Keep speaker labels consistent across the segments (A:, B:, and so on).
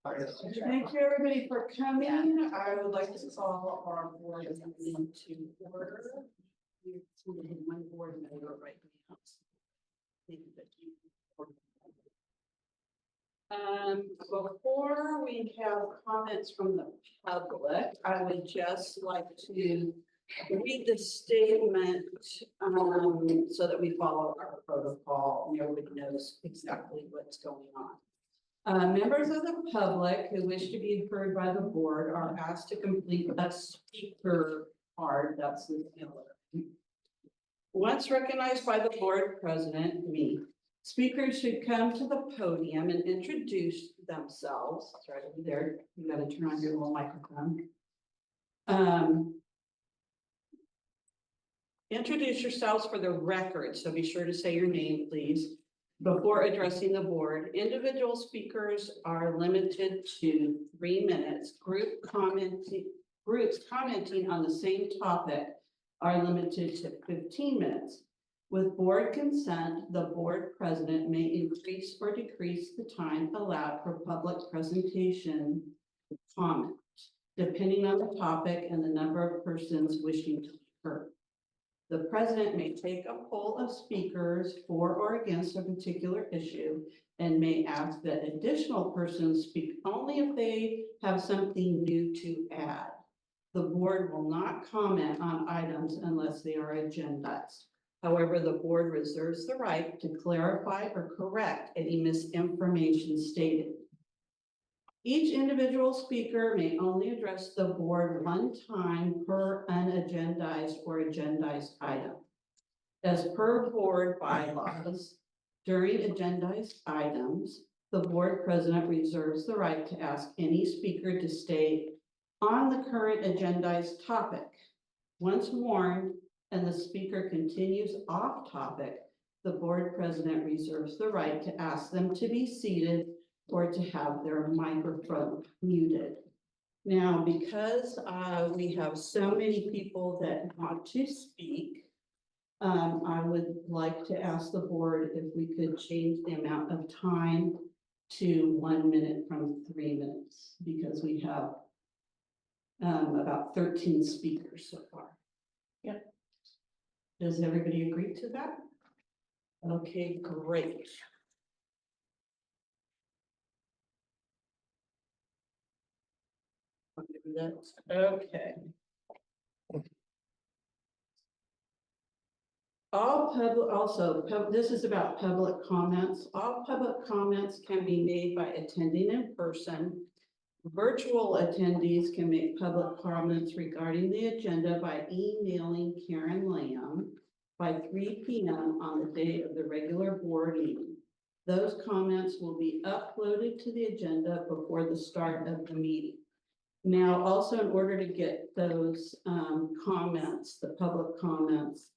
A: Thank you, everybody, for coming. I would like to call our board meeting to order. We have one board member right now. Before we have comments from the public, I would just like to read the statement so that we follow our protocol and everybody knows exactly what's going on. Members of the public who wish to be heard by the board are asked to complete a speaker card. That's the filler. Once recognized by the board president, me, speakers should come to the podium and introduce themselves. It's right over there. You got to turn on your little microphone. Introduce yourselves for the record, so be sure to say your name, please, before addressing the board. Individual speakers are limited to 3 minutes. Groups commenting on the same topic are limited to 15 minutes. With board consent, the board president may increase or decrease the time allowed for public presentation comment, depending on the topic and the number of persons wishing to be heard. The president may take a poll of speakers for or against a particular issue and may ask that additional persons speak only if they have something new to add. The board will not comment on items unless they are agendized. However, the board reserves the right to clarify or correct any misinformation stated. Each individual speaker may only address the board one time per unagendized or agendized item. As per board bylaws, during agendized items, the board president reserves the right to ask any speaker to stay on the current agendized topic. Once warned and the speaker continues off topic, the board president reserves the right to ask them to be seated or to have their microphone muted. Now, because we have so many people that want to speak, I would like to ask the board if we could change the amount of time to 1 minute from 3 minutes, because we have about 13 speakers so far. Yep. Does everybody agree to that? Okay, great. Okay. This is about public comments. All public comments can be made by attending in person. Virtual attendees can make public comments regarding the agenda by emailing Karen Lamb by 3 p.m. on the day of the regular board meeting. Those comments will be uploaded to the agenda before the start of the meeting. Now, also, in order to get those comments, the public comments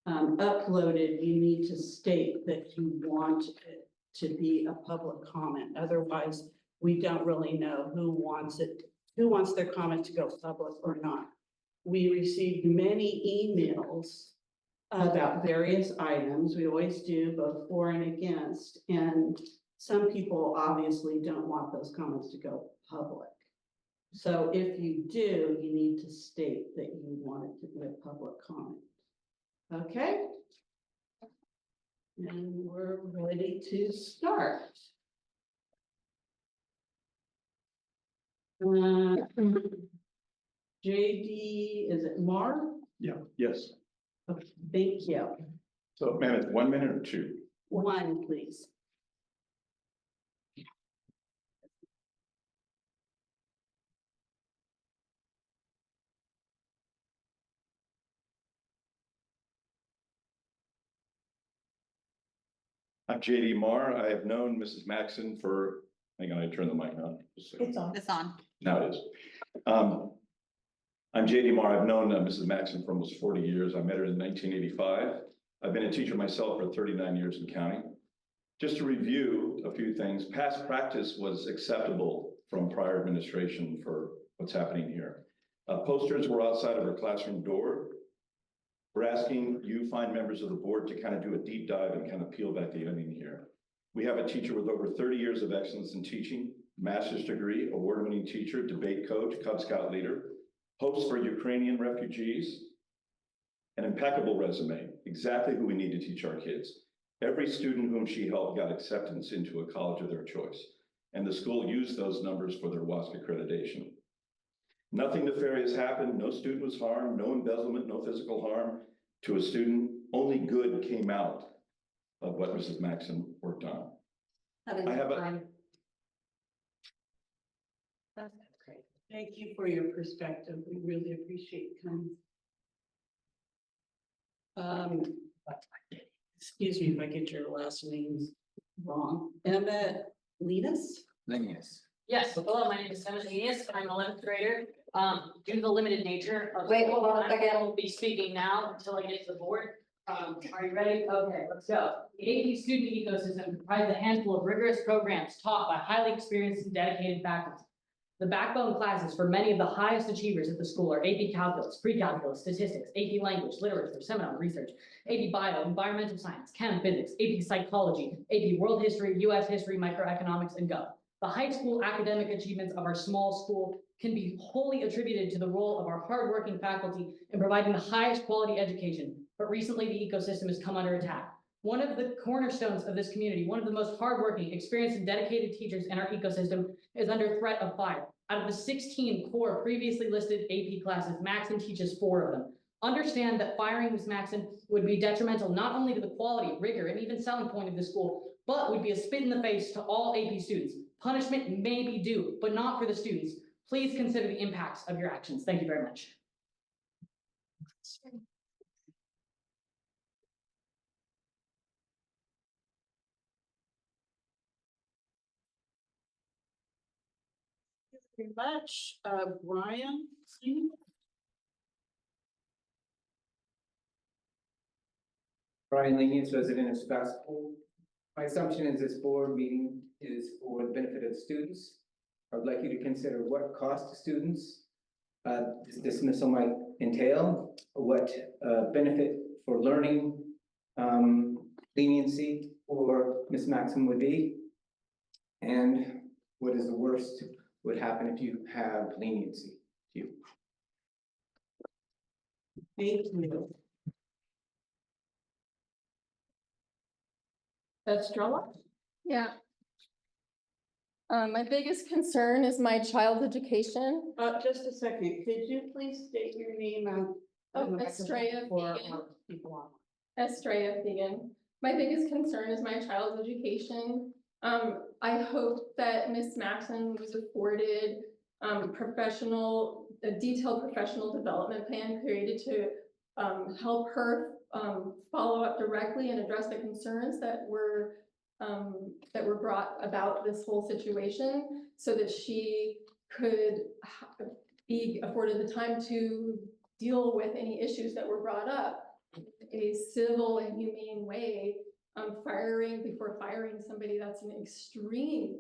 A: uploaded, you need to state that you want it to be a public comment. Otherwise, we don't really know who wants their comment to go public or not. We received many emails about various items. We always do, both for and against, and some people obviously don't want those comments to go public. So if you do, you need to state that you want it to be a public comment. Okay? And we're ready to start. JD, is it Mar?
B: Yeah, yes.
A: Okay, thank you.
B: So, ma'am, it's 1 minute or 2?
A: 1, please.
B: I'm JD Marr. I have known Mrs. Maxon for, hang on, I turn the mic on.
A: It's on.
C: It's on.
B: Now it is. I'm JD Marr. I've known Mrs. Maxon for almost 40 years. I met her in 1985. I've been a teacher myself for 39 years in county. Just to review a few things, past practice was acceptable from prior administration for what's happening here. Posters were outside of her classroom door. We're asking you fine members of the board to kind of do a deep dive and kind of peel back the onion here. We have a teacher with over 30 years of excellence in teaching, master's degree, award-winning teacher, debate coach, Cub Scout leader, host for Ukrainian refugees, an impeccable resume, exactly who we need to teach our kids. Every student whom she helped got acceptance into a college of their choice, and the school used those numbers for their WASC accreditation. Nothing nefarious happened, no student was harmed, no embezzlement, no physical harm to a student. Only good came out of what Mrs. Maxon worked on. I have a,
C: That's great.
A: Thank you for your perspective. We really appreciate you coming. Excuse me if I get your last names wrong. Emma Linus?
C: Yes, hello, my name is Emma Genius. I'm an 11th grader. Due to the limited nature of.
D: Wait, hold on a second.
C: I will be speaking now until I get to the board. Are you ready? Okay, let's go. The AP student ecosystem comprises a handful of rigorous programs taught by highly experienced and dedicated faculty. The backbone classes for many of the highest achievers at the school are AP Calculus, Pre-Calculus, Statistics, AP Language, Literature, Seminar Research, AP Bio, Environmental Science, Chem Physics, AP Psychology, AP World History, US History, Microeconomics, and Gov. The high school academic achievements of our small school can be wholly attributed to the role of our hardworking faculty in providing the highest quality education. But recently the ecosystem has come under attack. One of the cornerstones of this community, one of the most hardworking, experienced, and dedicated teachers in our ecosystem is under threat of fire. Out of the 16 core previously listed AP classes, Maxon teaches 4 of them. Understand that firing Ms. Maxon would be detrimental not only to the quality, rigor, and even selling point of the school, but would be a spit in the face to all AP students. Punishment may be due, but not for the students. Please consider the impacts of your actions. Thank you very much.
A: Very much. Brian?
E: Brian Lenius, resident of Scottspool. My assumption is this board meeting is for the benefit of students. I would like you to consider what cost to students this dismissal might entail, what benefit for learning leniency or Ms. Maxim would be, and what is the worst would happen if you have leniency.
A: Thank you. Estrella?
D: Yeah. My biggest concern is my child's education.
A: Just a second. Could you please state your name and?
D: Oh, Estrella
A: For
D: Fegan.
A: our people on.
D: Estrella Fegan. My biggest concern is my child's education. I hope that Ms. Maxon was afforded a detailed professional development plan created to help her follow up directly and address the concerns that were brought about this whole situation, so that she could be afforded the time to deal with any issues that were brought up in a civil and humane way. Firing before firing somebody, that's an extreme,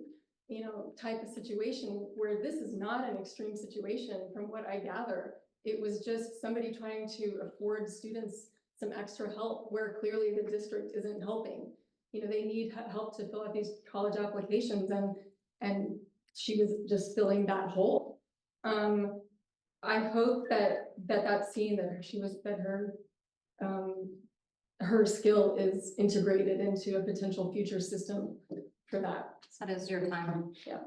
D: type of situation, where this is not an extreme situation from what I gather. It was just somebody trying to afford students some extra help where clearly the district isn't helping. They need help to fill out these college applications, and she was just filling that hole. I hope that's seen, that her skill is integrated into a potential future system for that.
C: That is your time.
D: Yeah.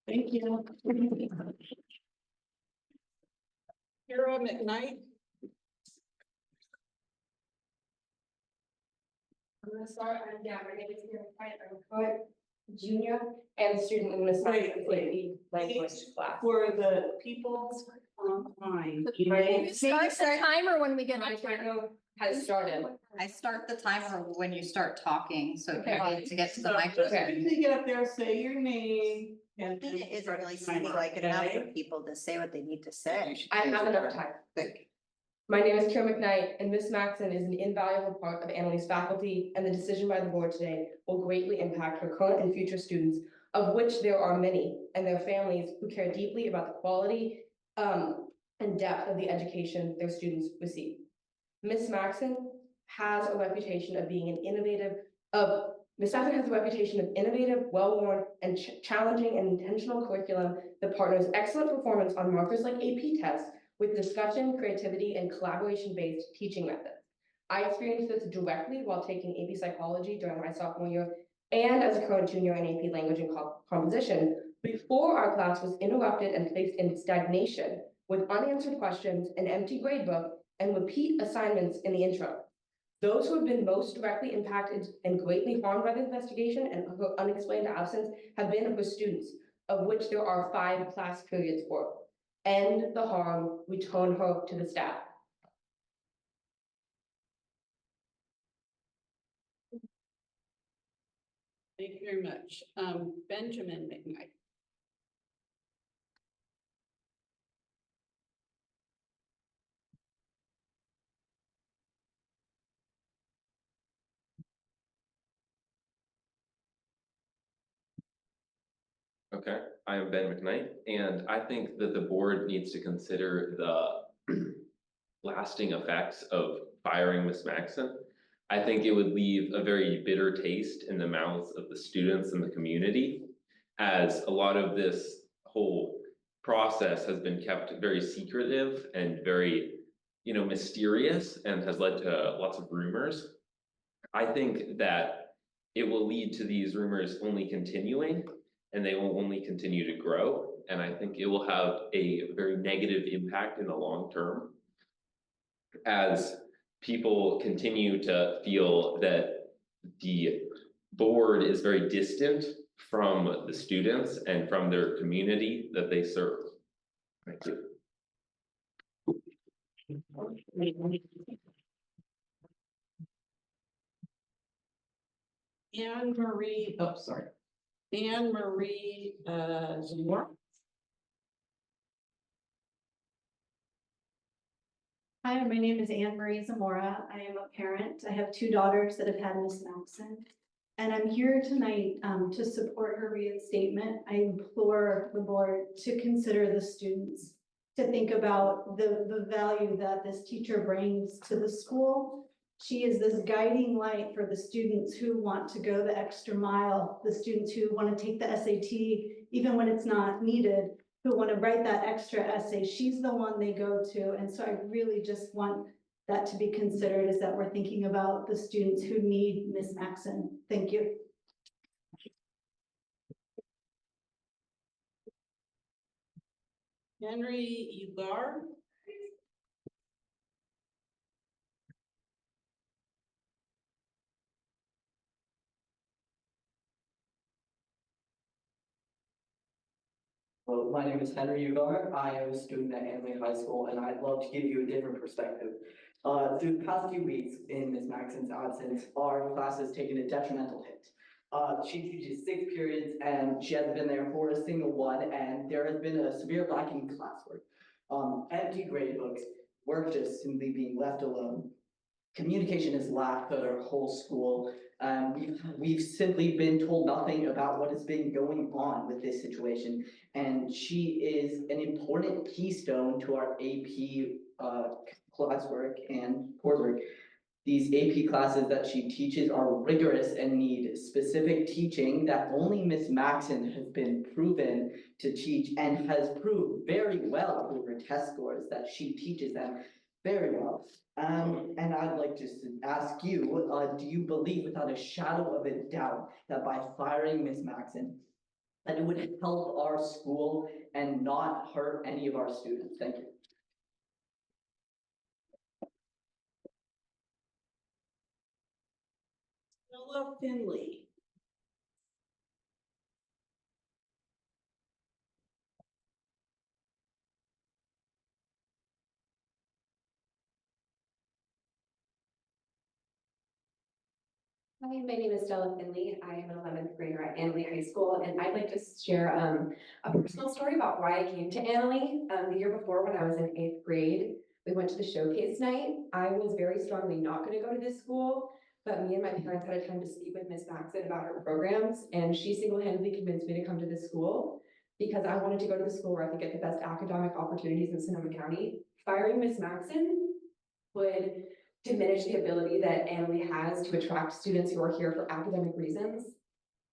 A: Thank you. Kira McKnight?
F: I'm gonna start, my name is Karen White, I'm a poet, junior, and student in Miss Maxon's AP language class.
A: For the people online.
F: My name
D: We
F: is.
D: start the timer when we get.
F: My timer has started.
G: I start the timer when you start talking, so if you
F: Okay.
G: need to get to the
A: So
G: microphone.
A: just when you get up there, say your name.
G: It isn't really seeming like enough for people to say what they need to say.
F: I have enough time. My name is Karen McKnight, and Miss Maxon is an invaluable part of Annalise faculty, and the decision by the board today will greatly impact her current and future students, of which there are many, and their families who care deeply about the quality and depth of the education their students receive. Miss Maxon has a reputation of being Ms. Stafford has a reputation of innovative, well-worn, and challenging and intentional curriculum that partners excellent performance on markers like AP tests with discussion, creativity, and collaboration-based teaching methods. I experienced this directly while taking AP Psychology during my sophomore year and as a current junior in AP Language and Composition before our class was interrupted and placed in stagnation with unanswered questions, an empty gradebook, and repeat assignments in the interim. Those who have been most directly impacted and greatly harmed by the investigation and her unexplained absence have been her students, of which there are 5 class periods for. End the harm, return her to the staff.
A: Thank you very much. Benjamin McKnight.
H: Okay, I am Ben McKnight, and I think that the board needs to consider the lasting effects of firing Miss Maxon. I think it would leave a very bitter taste in the mouths of the students and the community, as a lot of this whole process has been kept very secretive and very, mysterious, and has led to lots of rumors. I think that it will lead to these rumors only continuing, and they will only continue to grow. And I think it will have a very negative impact in the long term, as people continue to feel that the board is very distant from the students and from their community that they serve. Thank you.
A: Anne Marie, oh, sorry. Anne Marie, Zamora.
I: Hi, my name is Anne Marie Zamora. I am a parent. I have 2 daughters that have had Miss Maxon. And I'm here tonight to support her reinstatement. I implore the board to consider the students, to think about the value that this teacher brings to the school. She is this guiding light for the students who want to go the extra mile, the students who want to take the SAT, even when it's not needed, who want to write that extra essay. She's the one they go to. And so I really just want that to be considered, is that we're thinking about the students who need Miss Maxon. Thank you.
A: Henry Ugar.
J: Hello, my name is Henry Ugar. I am a student at Annalee High School, and I'd love to give you a different perspective. Through the past few weeks in Ms. Maxon's absence, our class has taken a detrimental hit. She teaches 6 periods, and she hasn't been there for a single one, and there has been a severe lacking in classwork. Empty grade books, work just simply being left alone. Communication is lacked at our whole school. We've simply been told nothing about what has been going on with this situation. And she is an important keystone to our AP classwork and coursework. These AP classes that she teaches are rigorous and need specific teaching that only Miss Maxon has been proven to teach, and has proved very well through her test scores that she teaches them very well. And I'd like to ask you, do you believe without a shadow of a doubt that by firing Miss Maxon, that it would help our school and not hurt any of our students? Thank you.
A: Stella Finley.
K: Hi, my name is Stella Finley. I am an 11th grader at Annalee High School, and I'd like to share a personal story about why I came to Annalee. The year before, when I was in 8th grade, we went to the showcase night. I was very strongly not going to go to this school, but me and my parents had a time to speak with Miss Maxon about her programs, and she single-handedly convinced me to come to this school because I wanted to go to the school where I could get the best academic opportunities in Sonoma County. Firing Miss Maxon would diminish the ability that Annalee has to attract students who are here for academic reasons.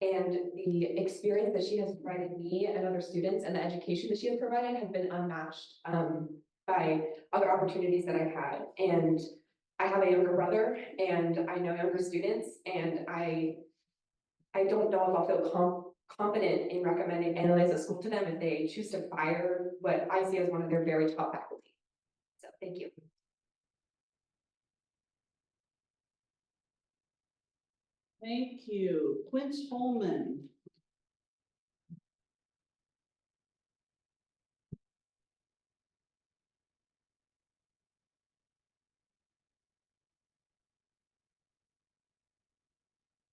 K: And the experience that she has provided me and other students and the education that she has provided has been unmatched by other opportunities that I've had. And I have a younger brother and I know younger students, and I don't know if I'll feel confident in recommending Annalee as a school to them if they choose to fire what I see as one of their very top faculty. So thank you.
A: Thank you. Quince Holman.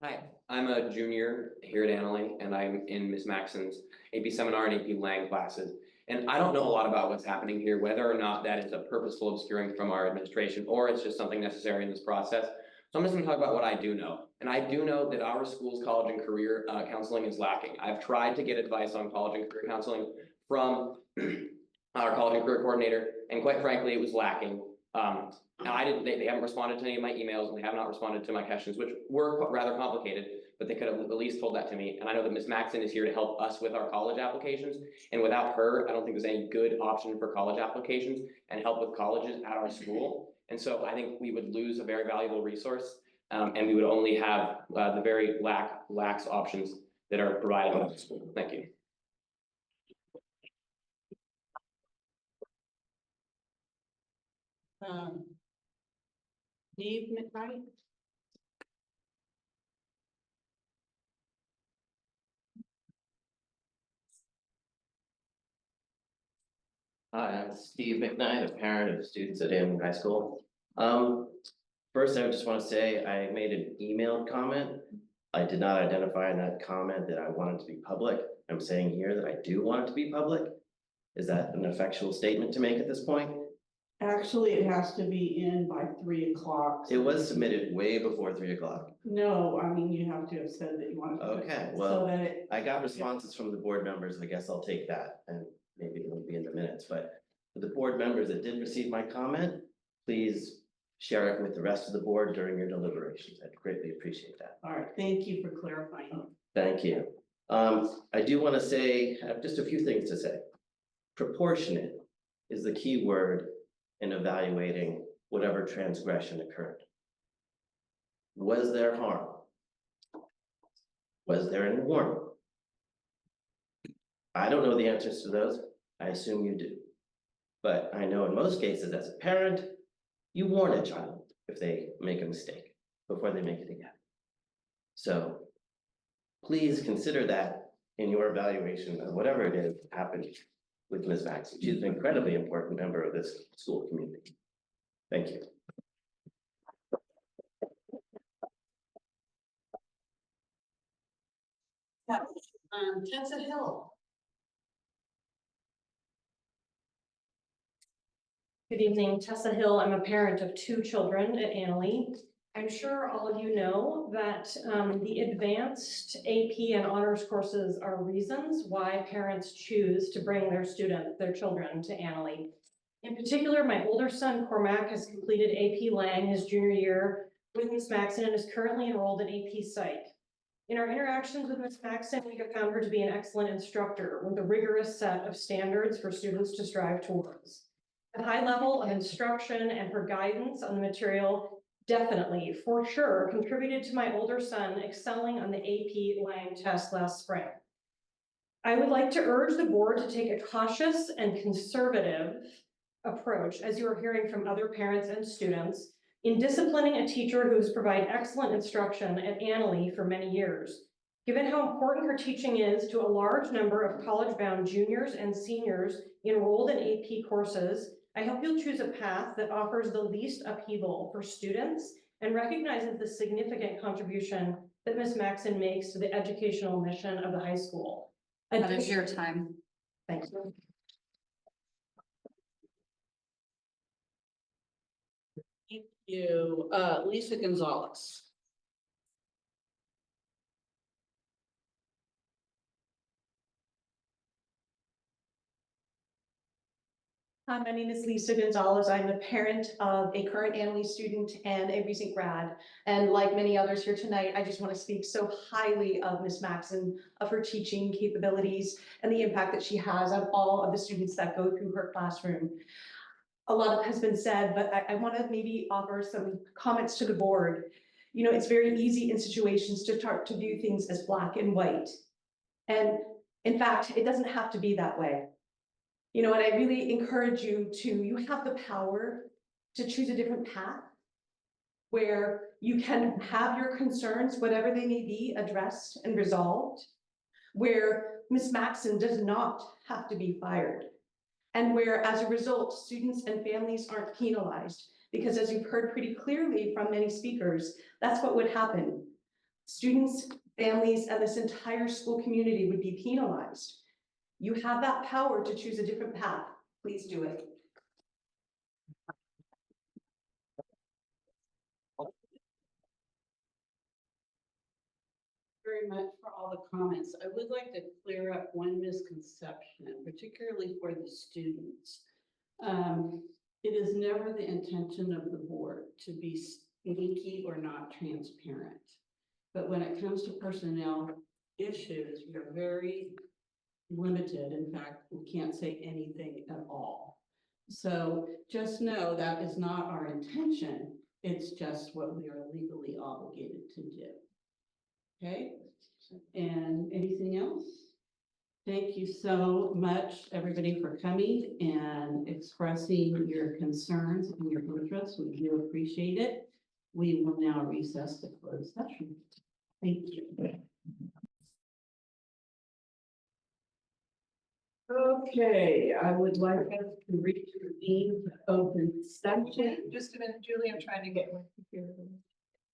L: Hi, I'm a junior here at Annalee, and I'm in Ms. Maxon's AP Seminar and AP Lang classes. And I don't know a lot about what's happening here, whether or not that is a purposeful obscuring from our administration, or it's just something necessary in this process. So I'm just gonna talk about what I do know. And I do know that our school's college and career counseling is lacking. I've tried to get advice on college and career counseling from our college and career coordinator, and quite frankly, it was lacking. And they haven't responded to any of my emails, and they have not responded to my questions, which were rather complicated, but they could have at least told that to me. And I know that Ms. Maxon is here to help us with our college applications. And without her, I don't think there's any good option for college applications and help with colleges at our school. And so I think we would lose a very valuable resource, and we would only have the very lax options that are provided by the school. Thank you.
A: Steve McKnight.
M: Hi, I'm Steve McKnight, a parent of students at Annalee High School. First, I just want to say I made an emailed comment. I did not identify in that comment that I wanted to be public. I'm saying here that I do want it to be public. Is that an effectual statement to make at this point?
A: Actually, it has to be in by 3 o'clock.
M: It was submitted way before 3 o'clock.
A: No, I mean, you have to have said that you wanted to.
M: Okay,
A: So
M: well,
A: that it,
M: I got responses from the board members. I guess I'll take that, and maybe it'll be in the minutes, but for the board members that did receive my comment, please share it with the rest of the board during your deliberations. I'd greatly appreciate that.
A: all right, thank you for clarifying.
M: Thank you. I do want to say, have just a few things to say. Proportionate is the key word in evaluating whatever transgression occurred. Was there harm? Was there any warning? I don't know the answers to those. I assume you do. But I know in most cases, as a parent, you warn a child if they make a mistake before they make it again. So please consider that in your evaluation of whatever it is that happened with Ms. Maxon. She's an incredibly important member of this school community. Thank you.
A: Tessa Hill.
N: Good evening, Tessa Hill. I'm a parent of 2 children at Annalee. I'm sure all of you know that the advanced AP and honors courses are reasons why parents choose to bring their children to Annalee. In particular, my older son Cormac has completed AP Lang his junior year with Ms. Maxon and is currently enrolled in AP Psych. In our interactions with Ms. Maxon, we have found her to be an excellent instructor with a rigorous set of standards for students to strive towards. The high level of instruction and her guidance on the material definitely, for sure, contributed to my older son excelling on the AP Lang test last spring. I would like to urge the board to take a cautious and conservative approach, as you are hearing from other parents and students, in disciplining a teacher who has provided excellent instruction at Annalee for many years. Given how important her teaching is to a large number of college-bound juniors and seniors enrolled in AP courses, I hope you'll choose a path that offers the least upheaval for students and recognizes the significant contribution that Ms. Maxon makes to the educational mission of the high school.
O: That is your time.
N: Thank you.
A: Thank you. Lisa Gonzalez.
N: Hi, my name is Lisa Gonzalez. I'm a parent of a current Annalee student and a recent grad. And like many others here tonight, I just want to speak so highly of Ms. Maxon, of her teaching capabilities and the impact that she has on all of the students that go through her classroom. A lot has been said, but I want to maybe offer some comments to the board. You know, it's very easy in situations to start to view things as black and white. And in fact, it doesn't have to be that way. You know, and I really encourage you have the power to choose a different path where you can have your concerns, whatever they may be, addressed and resolved, where Ms. Maxon does not have to be fired, and where, as a result, students and families aren't penalized. Because as you've heard pretty clearly from many speakers, that's what would happen. Students, families, and this entire school community would be penalized. You have that power to choose a different path. Please do it.
A: Very much for all the comments. I would like to clear up one misconception, particularly for the students. It is never the intention of the board to be sneaky or not transparent. But when it comes to personnel issues, we are very limited. In fact, we can't say anything at all. So just know that is not our intention. It's just what we are legally obligated to do. Okay, and anything else? Thank you so much, everybody, for coming and expressing your concerns and your interests. We do appreciate it. We will now recess the closed session. Thank you. Okay, I would like us to reconvene the open session.
O: Just a minute, Julie, I'm trying to get my computer.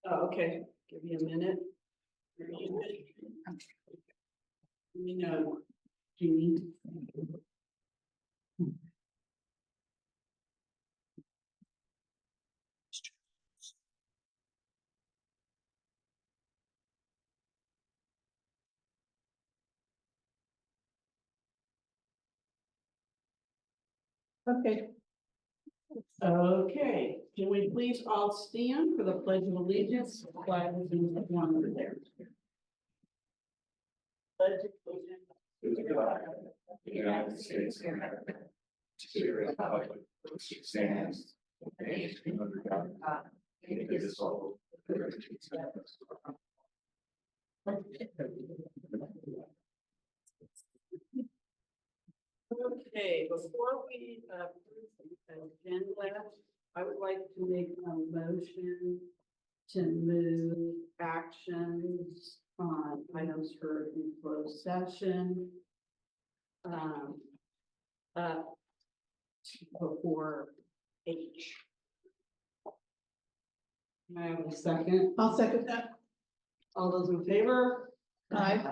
A: Oh, okay, give me a minute. You know, Jeannie.
O: Okay.
A: Okay, can we please all stand for the Pledge of Allegiance? Flag is in the one over there. Pledge of Allegiance to the flag of the United States of America, to the republic which stands one nation under God, indivisible, with liberty and justice for all. Okay, before we approve the agenda, I would like to make a motion to move actions on items heard in closed session. Before H. Can I have a second?
O: I'll second that.
A: All those in favor?
O: Aye.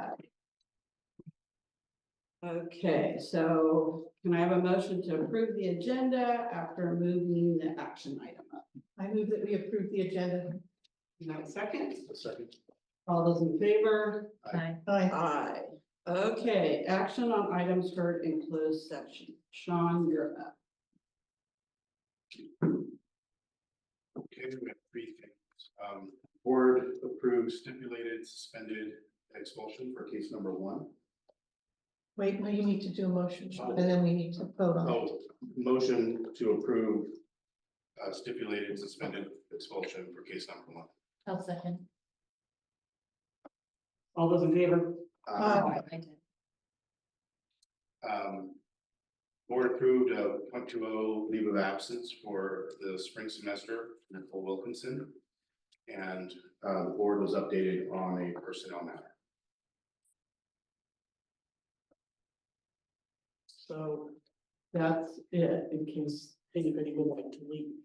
A: Okay, so can I have a motion to approve the agenda after moving the action item up?
O: I move that we approve the agenda.
A: Can I have a second?
B: A second.
A: All those in favor?
O: Aye.
A: Aye. Okay, action on items heard in closed session. Sean, you're up.
P: Okay, we have three things. Board approved stipulated suspended expulsion for case number 1.
O: Wait, no, you need to do a motion and then we need to vote on it.
P: Oh, motion to approve stipulated suspended expulsion for case number 1.
C: I'll second.
A: All those in favor?
P: Board approved a .20 leave of absence for the spring semester, Nicole Wilkinson. And the board was updated on a personnel matter.
A: So that's it, in case anybody would like to leave.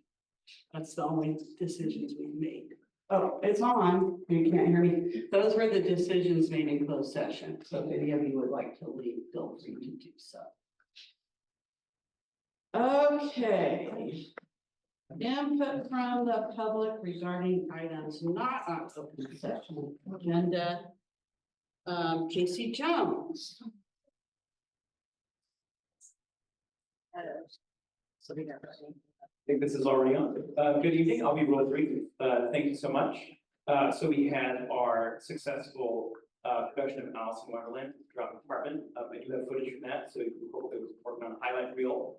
A: That's the only decisions we made. Oh, it's on. You can't hear me. Those were the decisions made in closed session. So if any of you would like to leave, feel free to do so. Okay. Input from the public regarding items not on open session agenda. Casey Jones.
Q: think this is already on. Good evening, I'll be real brief. Thank you so much. So we had our successful production of Alice in Wonderland, drama department. I do have footage from that, so we hope it was working on a highlight reel.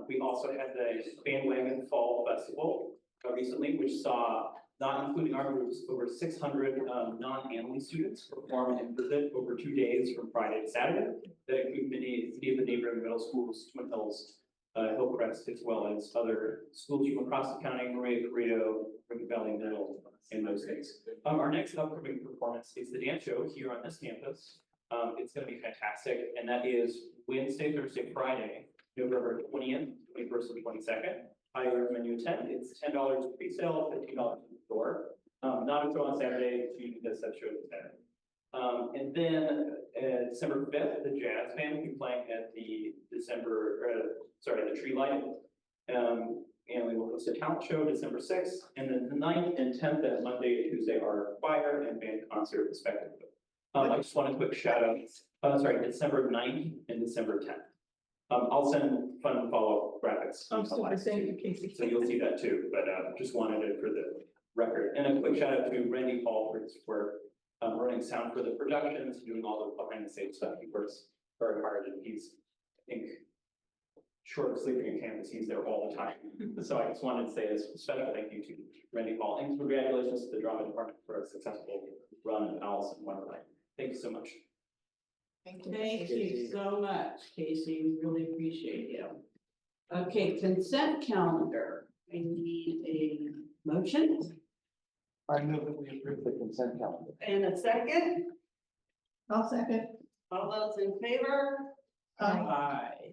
Q: We also had the Bandwagon Fall Festival recently, which saw, not including our groups, over 600 non-Annalee students perform and visit over 2 days from Friday to Saturday. That include many of the neighboring middle schools, Twin Hills, Hillcrest, as well as other schools from across the county, Maria Corrido, River Valley Middle, and those things. Our next upcoming performance is the dance show here on this campus. It's gonna be fantastic, and that is Wednesday, Thursday, Friday, November 20th, 21st, and 22nd. I recommend you attend. It's $10 pre-sale, $15 at the door. Not until on Saturday, because that show is Saturday. And then December 5th, the jazz band will be playing at the the tree lighting. And we will host a talent show December 6th, and then the 9th and 10th, that Monday and Tuesday, are choir and band concert respectively. I just want a quick shout out, December 9th and December 10th. I'll send fun follow-up graphics.
O: Oh, super, thank you, Casey.
Q: So you'll see that too, but just wanted it for the record. And a quick shout out to Randy Paul for his work, running sound for the productions, doing all the behind the scenes stuff. He works very hard, and he's, I think, short of sleeping in campus, he's there all the time. So I just wanted to say a special thank you to Randy Paul, and congratulations to the drama department for a successful run of Alice in Wonderland. Thank you so much.
A: Thank you so much, Casey. We really appreciate you. Okay, consent calendar. I need a motion
R: I move that we approve the consent calendar.
A: and a second.
O: I'll second.
A: All those in favor? Aye.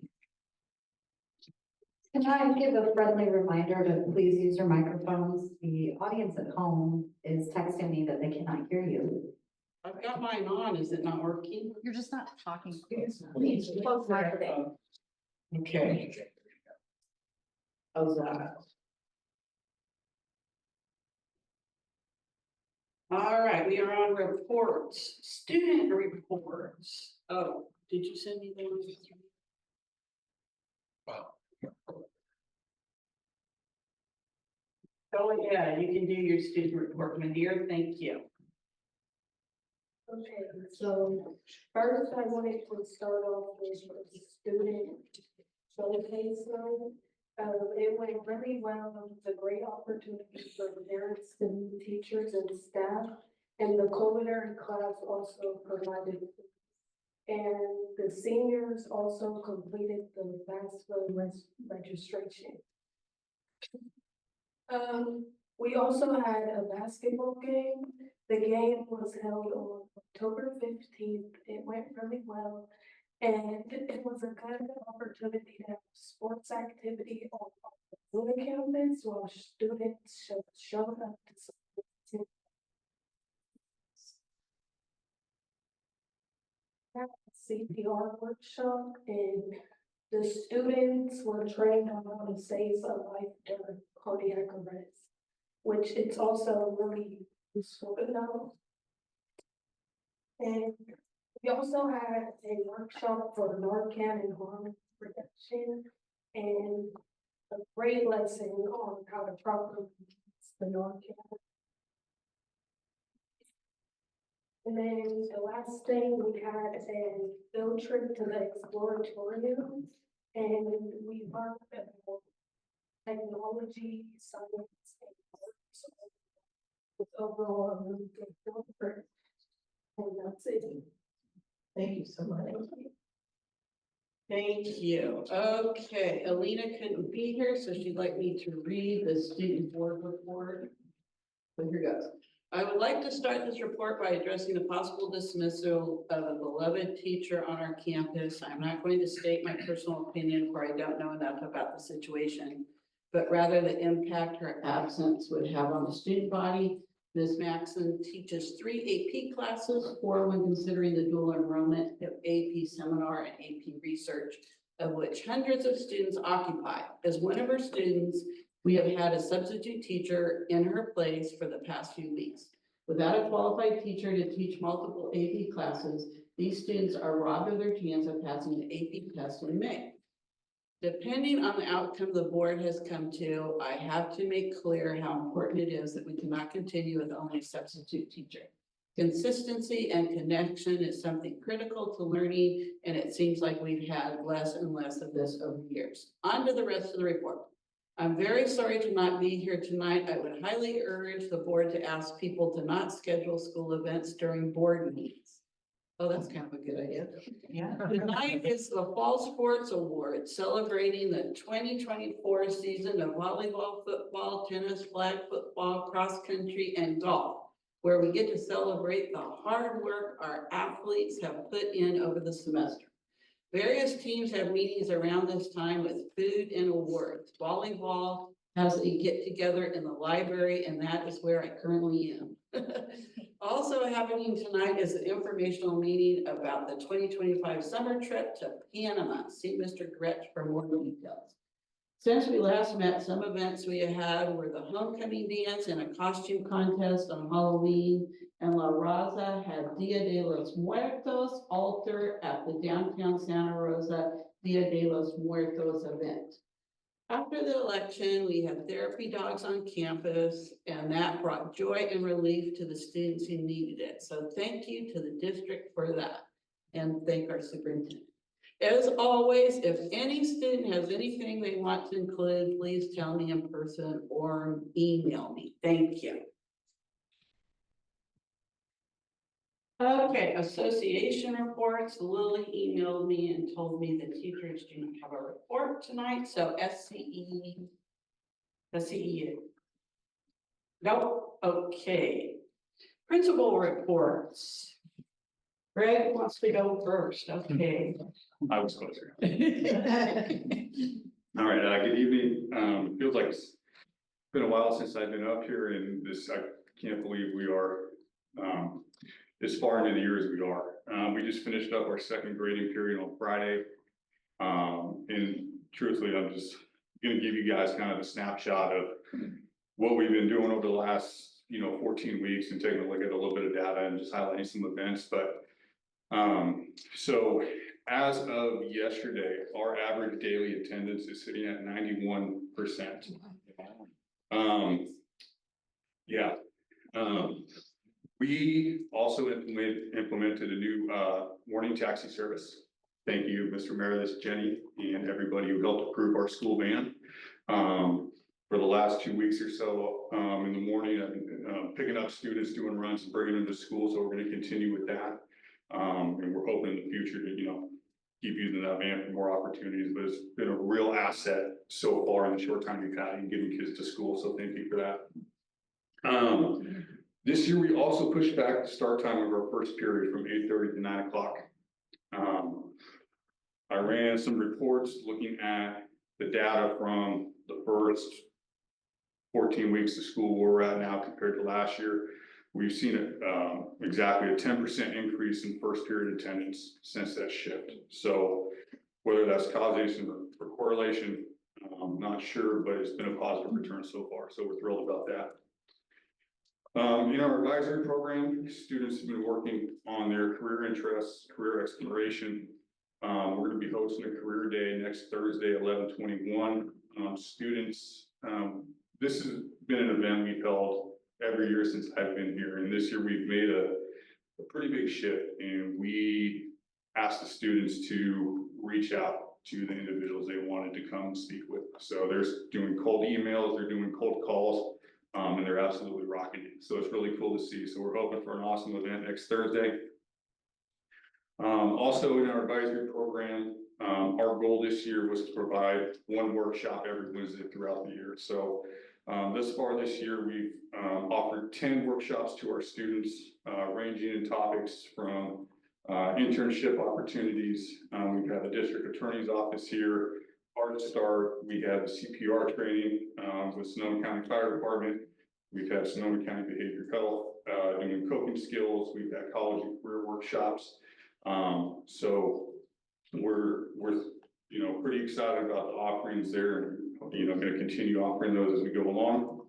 K: Can I give a friendly reminder to please use your microphones? The audience at home is texting me that they cannot hear you.
A: I've got mine on. Is it not working?
G: You're just not talking.
K: Please, close my thing.
A: Okay. How's that? All right, we are on reports, student reports. Oh, did you send me those?
R: Wow.
A: Go ahead, you can do your student report, Nadir, thank you.
S: Okay, so first I wanted to start off with the student showcase night. It went really well. It was a great opportunity for parents and teachers and staff. And the culinary class also provided. And the seniors also completed the FAFSA registration. We also had a basketball game. The game was held on October 15th. It went really well. And it was a good opportunity to have sports activity on the campus while students showed up to support. CPR workshop, and the students were trained on how to save a life during cardiac arrest, which it's also really useful to know. And we also had a workshop for Narcan and harm reduction, and a great lesson on how to properly use the Narcan. And then the last thing, we had a field trip to the Exploratorium, and we learned about technology, science, and arts. With overall a really good field trip. And that's it.
O: Thank you so much.
A: Thank you. Okay, Alina couldn't be here, so she'd like me to read the student board report. So here goes. I would like to start this report by addressing the possible dismissal of a beloved teacher on our campus. I'm not going to state my personal opinion, for I don't know enough about the situation, but rather the impact her absence would have on the student body. Ms. Maxon teaches 3 AP classes, 4 when considering the dual enrollment of AP Seminar and AP Research, of which hundreds of students occupy. As one of her students, we have had a substitute teacher in her place for the past few weeks. Without a qualified teacher to teach multiple AP classes, these students are robbed of their chance of passing the AP test in May. Depending on the outcome the board has come to, I have to make clear how important it is that we cannot continue with only a substitute teacher. Consistency and connection is something critical to learning, and it seems like we've had less and less of this over the years. On to the rest of the report. I'm very sorry to not be here tonight. I would highly urge the board to ask people to not schedule school events during board meetings. Oh, that's kind of a good idea.
O: Yeah.
A: Tonight is the Fall Sports Award, celebrating the 2024 season of volleyball, football, tennis, flag football, cross country, and golf, where we get to celebrate the hard work our athletes have put in over the semester. Various teams have meetings around this time with food and awards. Volleyball has a get together in the library, and that is where I currently am. Also happening tonight is an informational meeting about the 2025 summer trip to Panama. See Mr. Gretsch for more details. Since we last met, some events we had were the homecoming dance and a costume contest on Halloween, and La Raza had Dia de los Muertos altar at the downtown Santa Rosa Dia de los Muertos event. After the election, we had therapy dogs on campus, and that brought joy and relief to the students who needed it. So thank you to the district for that, and thank our superintendent. As always, if any student has anything they want to include, please tell me in person or email me. Thank you. Okay, association reports. Lily emailed me and told me the teachers do not have a report tonight, so SCEU. Nope, okay. Principal reports. Greg wants to go first, okay.
T: I was closer. All right, good evening. Feels like it's been a while since I've been up here, and I can't believe we are as far into the year as we are. We just finished up our second grading period on Friday. And truthfully, I'm just gonna give you guys kind of a snapshot of what we've been doing over the last, 14 weeks, and taking a look at a little bit of data and just highlighting some events. But so as of yesterday, our average daily attendance is sitting at 91%. We also implemented a new morning taxi service. Thank you, Mr. Meredith, Jenny, and everybody who helped approve our school van. For the last 2 weeks or so, in the morning, I've been picking up students, doing runs and bringing them to school. So we're going to continue with that. And we're hoping in the future to, keep using that van for more opportunities, but it's been a real asset so far in the short time we've had in getting kids to school. So thank you for that. This year, we also pushed back the start time of our first period from 8:30 to 9 o'clock. I ran some reports looking at the data from the first 14 weeks of school where we're at now compared to last year. We've seen exactly a 10% increase in first period attendance since that shift. So whether that's causation or correlation, I'm not sure, but it's been a positive return so far. So we're thrilled about that. In our advisory program, students have been working on their career interests, career exploration. We're going to be hosting a career day next Thursday, 11/21. Students, this has been an event we've held every year since I've been here. And this year we've made a pretty big shift, and we asked the students to reach out to the individuals they wanted to come speak with. So they're doing cold emails, they're doing cold calls. And they're absolutely rocking it. So it's really cool to see. So we're hoping for an awesome event next Thursday. Also in our advisory program, our goal this year was to provide one workshop every Wednesday throughout the year. So thus far this year, we've offered 10 workshops to our students, ranging in topics from internship opportunities. We've got the district attorney's office here. Art Start, we have the CPR training with Sonoma County Fire Department. We've had Sonoma County Behavioral Health doing coping skills. We've got college and career workshops. So we're pretty excited about the offerings there, and going to continue offering those as we go along.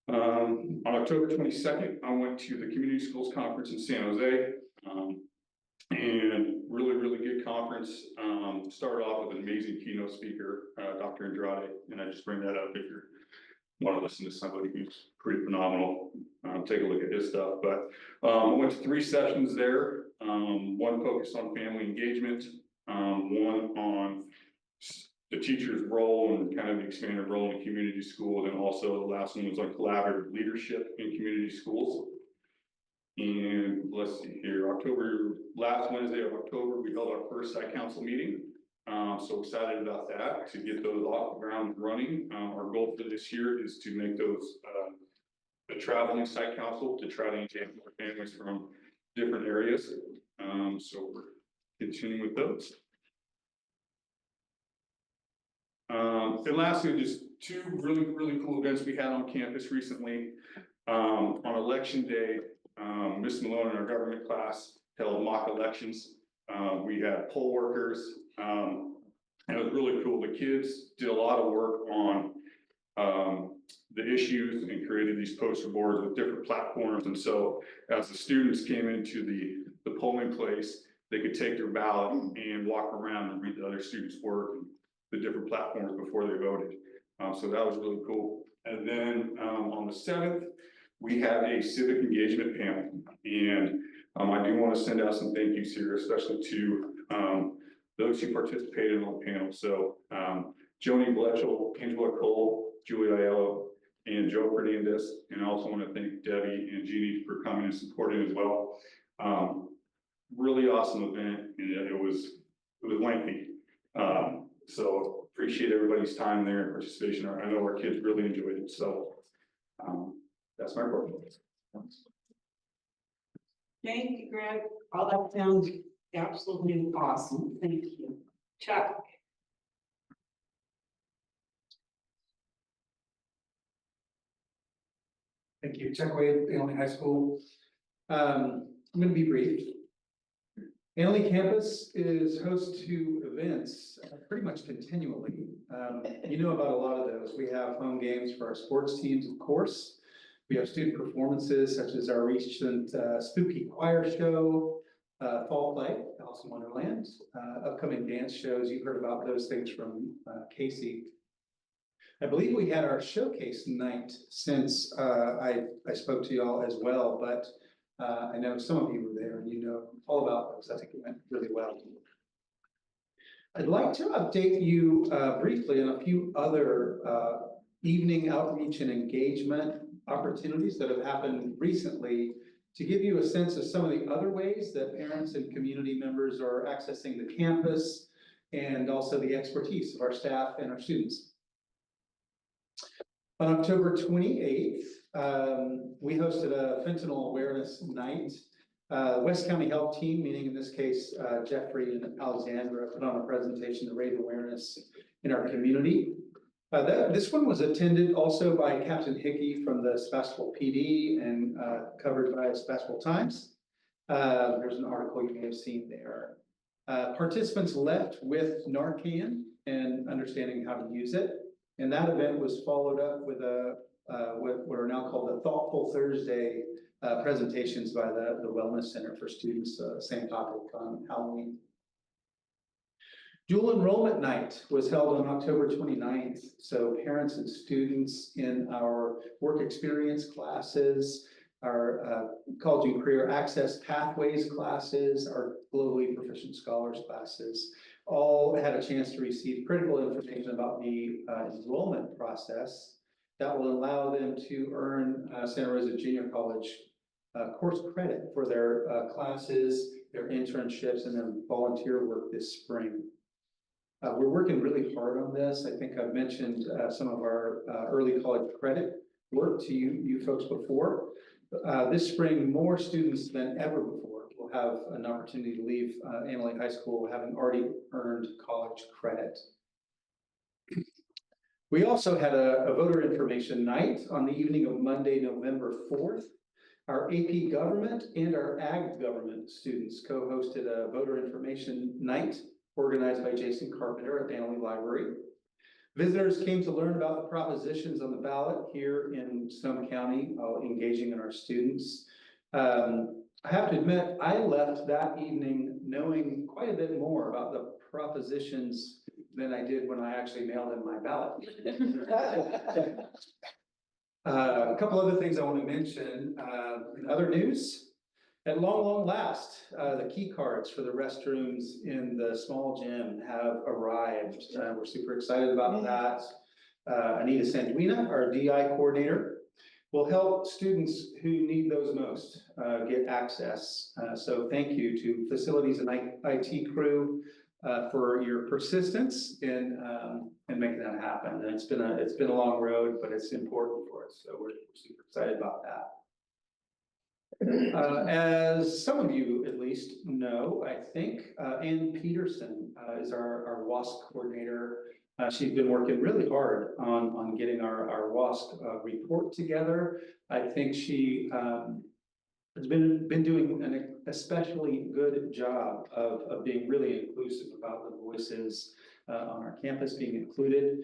T: On October 22nd, I went to the Community Schools Conference in San Jose. And really good conference. Started off with an amazing keynote speaker, Dr. Andrade, and I just bring that up if you want to listen to somebody who's pretty phenomenal. Take a look at his stuff. But I went to 3 sessions there. One focused on family engagement, one on the teacher's role and kind of the expanded role in community school. And also the last one was on collaborative leadership in community schools. And let's see here, last Wednesday of October, we held our first site council meeting. So excited about that, to get those off the ground running. Our goal for this year is to make those, the traveling site council to try to engage more families from different areas. So we're continuing with those. And lastly, just 2 really cool events we had on campus recently. On election day, Ms. Malone in our government class held mock elections. We had poll workers, and it was really cool. The kids did a lot of work on the issues and created these poster boards with different platforms. And so as the students came into the polling place, they could take their ballot and walk around and read the other students' work and the different platforms before they voted. So that was really cool. And then on the 7th, we have a civic engagement panel. And I do want to send out some thank yous here, especially to those who participated on the panel. So Joni Bletchell, Angela Cole, Julie Aiello, and Joe Fernandez. And I also want to thank Debbie and Jeannie for coming and supporting as well. Really awesome event, and it was lengthy. So appreciate everybody's time there and participation. I know our kids really enjoyed it. So that's my report.
A: Thank you, Greg. All that sounds absolutely awesome. Thank you. Chuck.
U: Thank you. Chuck Wade, Annalee High School. I'm going to be brief. Annalee campus is host to events pretty much continually. You know about a lot of those. We have home games for our sports teams, of course. We have student performances such as our recent Spooky Choir Show, Fall Play, Alice in Wonderland, upcoming dance shows. You heard about those things from Casey. I believe we had our showcase night since I spoke to y'all as well, but I know some of you were there and you know all about those. I think it went really well. I'd like to update you briefly on a few other evening outreach and engagement opportunities that have happened recently to give you a sense of some of the other ways that parents and community members are accessing the campus and also the expertise of our staff and our students. On October 28th, we hosted a fentanyl awareness night. West County Health Team, meaning in this case, Jeffrey and Alexandra, put on a presentation to raise awareness in our community. This one was attended also by Captain Hickey from the Sebastopol PD and covered by Sebastopol Times. There's an article you may have seen there. Participants left with Narcan and understanding how to use it. And that event was followed up with what are now called the Thoughtful Thursday presentations by the Wellness Center for Students, same topic on Halloween. Dual enrollment night was held on October 29th. So parents and students in our work experience classes, our college and career access pathways classes, our globally proficient scholars classes, all had a chance to receive critical information about the enrollment process that will allow them to earn Santa Rosa Junior College course credit for their classes, their internships, and then volunteer work this spring. We're working really hard on this. I think I've mentioned some of our early college credit work to you folks before. This spring, more students than ever before will have an opportunity to leave Annalee High School having already earned college credit. We also had a voter information night on the evening of Monday, November 4th. Our AP Government and our Ag Government students co-hosted a voter information night organized by Jason Carpenter at the Annalee Library. Visitors came to learn about the propositions on the ballot here in Sonoma County, engaging in our students. I have to admit, I left that evening knowing quite a bit more about the propositions than I did when I actually mailed in my ballot. A couple other things I want to mention, in other news, at long last, the key cards for the restrooms in the small gym have arrived. We're super excited about that. Anita Sanduina, our DI coordinator, will help students who need those most get access. So thank you to facilities and IT crew for your persistence in making that happen. And it's been a long road, but it's important for us. So we're super excited about that. As some of you at least know, I think, Ann Peterson is our WASC coordinator. She's been working really hard on getting our WASC report together. I think she has been doing an especially good job of being really inclusive about the voices on our campus being included.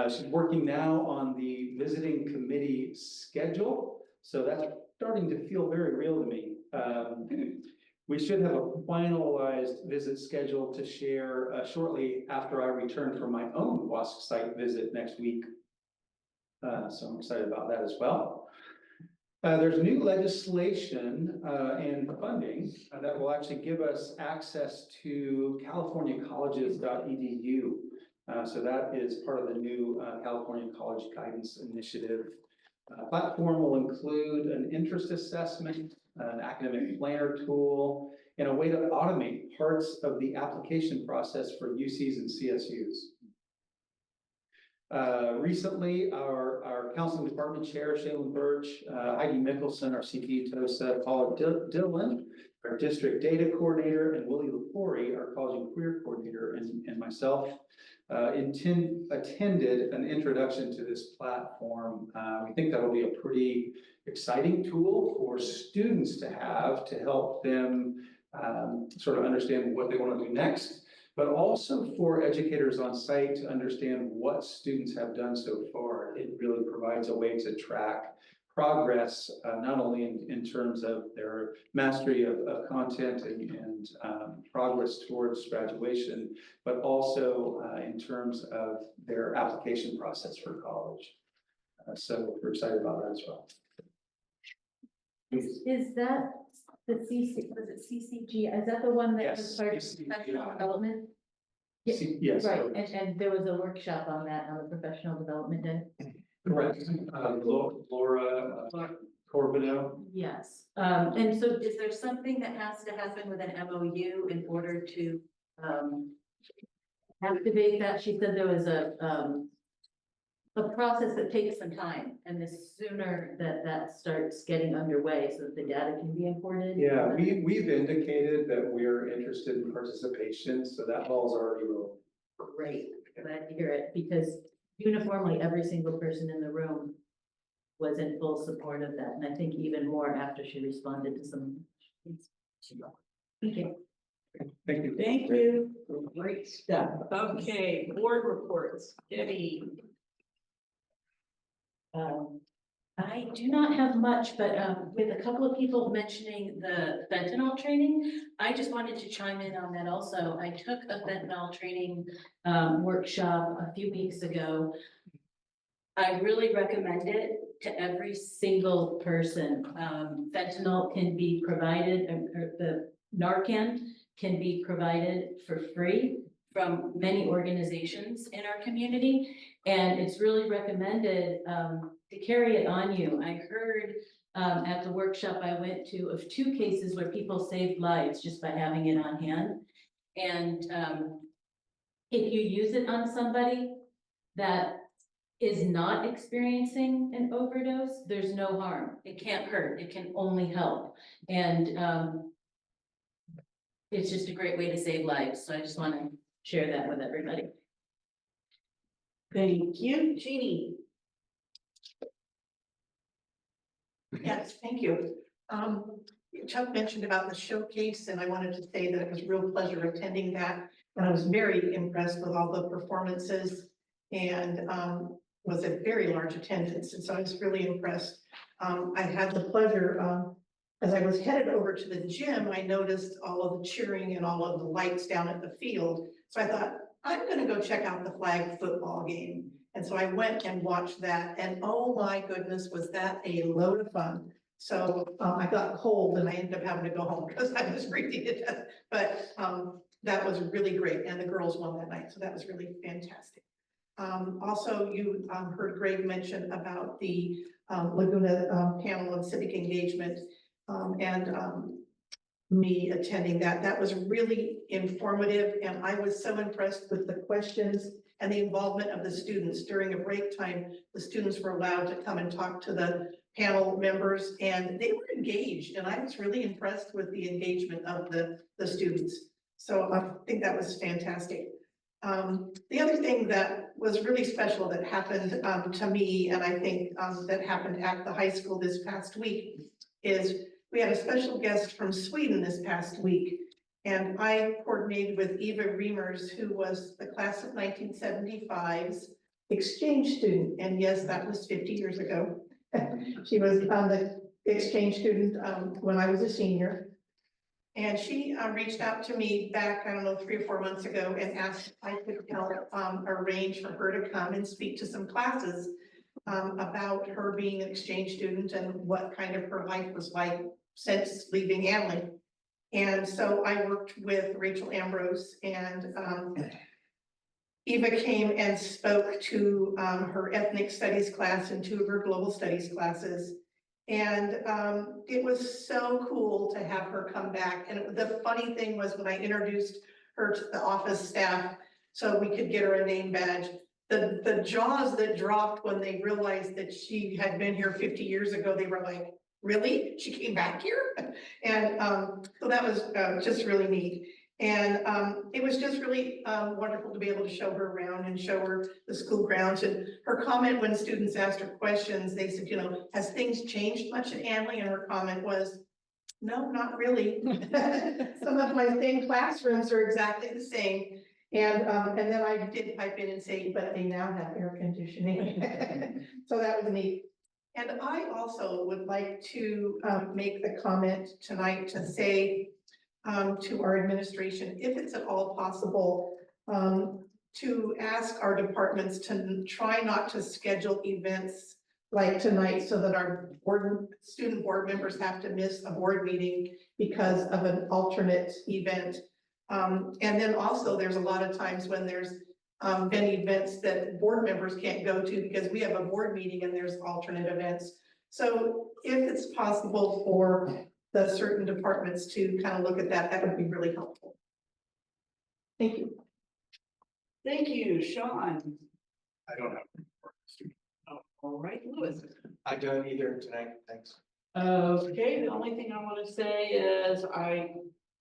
U: She's working now on the visiting committee schedule. So that's starting to feel very real to me. We should have a finalized visit schedule to share shortly after I return from my own WASC site visit next week. So I'm excited about that as well. There's new legislation and funding that will actually give us access to californiacolleges.edu. So that is part of the new California College Guidance Initiative. Platform will include an interest assessment, an academic planner tool, and a way to automate parts of the application process for UCs and CSUs. Recently, our counseling department chair, Shaylin Birch, Heidi Mickelson, our CPE TOSA, Paula Dillon, our district data coordinator, and Willie Lepori, our college and career coordinator, and myself, attended an introduction to this platform. We think that'll be a pretty exciting tool for students to have to help them sort of understand what they want to do next, but also for educators on site to understand what students have done so far. It really provides a way to track progress, not only in terms of their mastery of content and progress towards graduation, but also in terms of their application process for college. So we're excited about that as well.
E: Is that the CC, was it CCG? Is that the one that was
U: Yes,
E: part of
U: CCG.
E: professional development?
U: Yes.
E: Right, and there was a workshop on that on the professional development day?
U: Correct. Laura Corbino.
E: Yes, and so is there something that has to happen with an MOU in order to activate that? She said there was a process that takes some time, and the sooner that starts getting underway so that the data can be imported.
U: Yeah, we've indicated that we're interested in participation, so that ball's already rolling.
E: Great, glad to hear it, because uniformly, every single person in the room was in full support of that, and I think even more after she responded to some. Thank you.
U: Thank you.
A: Thank you. Great stuff. Okay, board reports. Debbie.
E: I do not have much, but with a couple of people mentioning the fentanyl training, I just wanted to chime in on that also. I took a fentanyl training workshop a few weeks ago. I really recommend it to every single person. Fentanyl can be provided, or the Narcan can be provided for free from many organizations in our community. And it's really recommended to carry it on you. I heard at the workshop I went to of 2 cases where people saved lives just by having it on hand. And if you use it on somebody that is not experiencing an overdose, there's no harm. It can't hurt. It can only help. And it's just a great way to save lives. So I just want to share that with everybody.
A: Thank you. Jeannie.
V: Yes, thank you. Chuck mentioned about the showcase, and I wanted to say that it was a real pleasure attending that. And I was very impressed with all the performances and was a very large attendance. And so I was really impressed. I had the pleasure as I was headed over to the gym, I noticed all of the cheering and all of the lights down at the field. So I thought, I'm gonna go check out the flag football game. And so I went and watched that, and oh my goodness, was that a load of fun. So I got cold and I ended up having to go home because I was freezing to death. But that was really great, and the girls won that night, so that was really fantastic. Also, you heard Greg mention about the Laguna panel on civic engagement and me attending that. That was really informative, and I was so impressed with the questions and the involvement of the students. During a break time, the students were allowed to come and talk to the panel members, and they were engaged, and I was really impressed with the engagement of the students. So I think that was fantastic. The other thing that was really special that happened to me, and I think that happened at the high school this past week, is we had a special guest from Sweden this past week. And I coordinated with Eva Reimers, who was the class of 1975's exchange student. And yes, that was 50 years ago. She was the exchange student when I was a senior. And she reached out to me back, I don't know, 3 or 4 months ago and asked if I could help arrange for her to come and speak to some classes about her being an exchange student and what kind of her life was like since leaving Annalee. And so I worked with Rachel Ambrose, and Eva came and spoke to her ethnic studies class and 2 of her global studies classes. And it was so cool to have her come back. And the funny thing was, when I introduced her to the office staff so we could get her a name badge, the jaws that dropped when they realized that she had been here 50 years ago, they were like, really? She came back here? And so that was just really neat. And it was just really wonderful to be able to show her around and show her the school grounds. And her comment when students asked her questions, they said, you know, has things changed much at Annalee? And her comment was, no, not really. Some of my same classrooms are exactly the same. And then I did pipe in and say, but they now have air conditioning. So that was neat. And I also would like to make the comment tonight to say to our administration, if it's at all possible, to ask our departments to try not to schedule events like tonight so that our student board members have to miss a board meeting because of an alternate event. And then also there's a lot of times when there's been events that board members can't go to because we have a board meeting and there's alternate events. So if it's possible for the certain departments to kind of look at that, that would be really helpful. Thank you.
A: Thank you, Sean.
P: I don't have.
A: All right, Louis.
R: I don't either tonight, thanks.
A: Okay, the only thing I want to say is I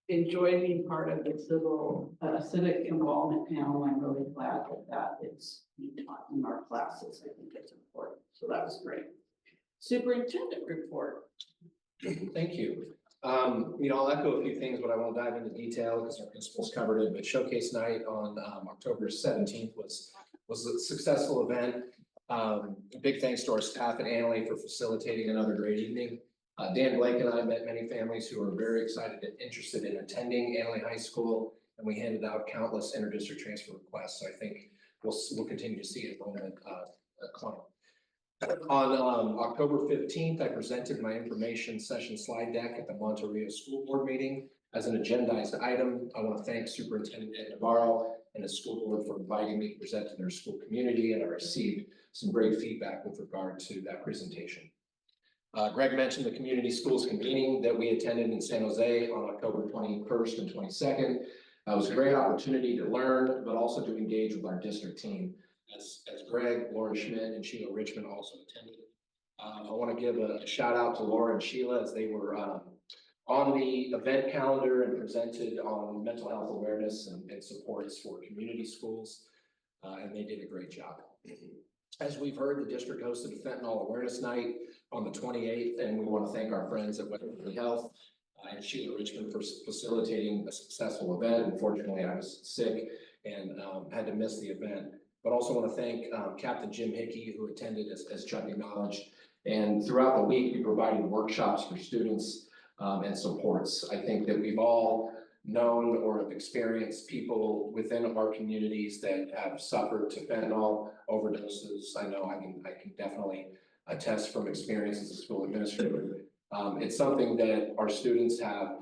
A: enjoy being part of the civic involvement panel. I'm really glad that it's being taught in our classes. I think it's important. So that was great. Superintendent report.
D: Thank you. I'll echo a few things, but I won't dive into detail because our principals covered it. But Showcase Night on October 17th was a successful event. Big thanks to our staff at Annalee for facilitating another great evening. Dan Blake and I met many families who are very excited and interested in attending Annalee High School, and we handed out countless interdistrict transfer requests. So I think we'll continue to see enrollment climb. On October 15th, I presented my information session slide deck at the Monte Rio School Board meeting as an agendized item. I want to thank Superintendent Ed Navarro and the school board for inviting me to present to their school community, and I received some great feedback with regard to that presentation. Greg mentioned the community schools convening that we attended in San Jose on October 21st and 22nd. It was a great opportunity to learn, but also to engage with our district team. As Greg, Laura Schmidt, and Sheila Richmond also attended. I want to give a shout out to Laura and Sheila as they were on the event calendar and presented on mental health awareness and supports for community schools, and they did a great job. As we've heard, the district hosted a fentanyl awareness night on the 28th, and we want to thank our friends at Weatherly Health and Sheila Richmond for facilitating a successful event. Unfortunately, I was sick and had to miss the event. But also want to thank Captain Jim Hickey, who attended as Chuck acknowledged. And throughout the week, we provided workshops for students and supports. I think that we've all known or have experienced people within our communities that have suffered to fentanyl overdoses. I know I can definitely attest from experience as a school administrator. It's something that our students have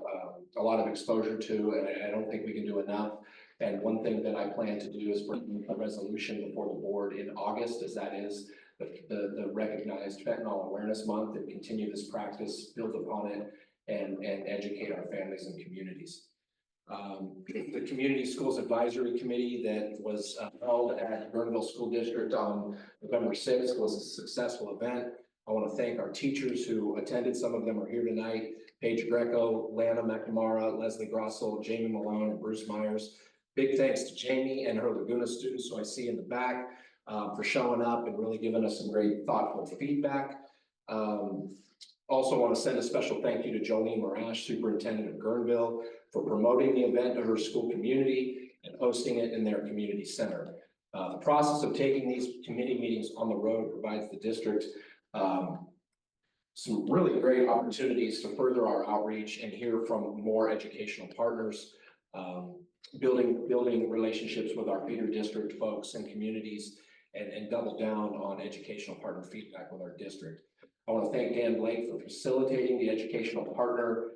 D: a lot of exposure to, and I don't think we can do enough. And one thing that I plan to do is bring a resolution before the board in August, as that is the recognized Fentanyl Awareness Month, and continue this practice, build upon it, and educate our families and communities. The Community Schools Advisory Committee that was held at Guerneville School District on November 6th was a successful event. I want to thank our teachers who attended. Some of them are here tonight. Paige Greco, Lana McNamara, Leslie Grossel, Jamie Malone, and Bruce Myers. Big thanks to Jamie and her Laguna students, who I see in the back, for showing up and really giving us some great thoughtful feedback. Also want to send a special thank you to Jolene Morash, Superintendent of Guerneville, for promoting the event to her school community and hosting it in their community center. The process of taking these committee meetings on the road provides the district some really great opportunities to further our outreach and hear from more educational partners, building relationships with our feeder district folks and communities, and double down on educational partner feedback with our district. I want to thank Dan Blake for facilitating the educational partner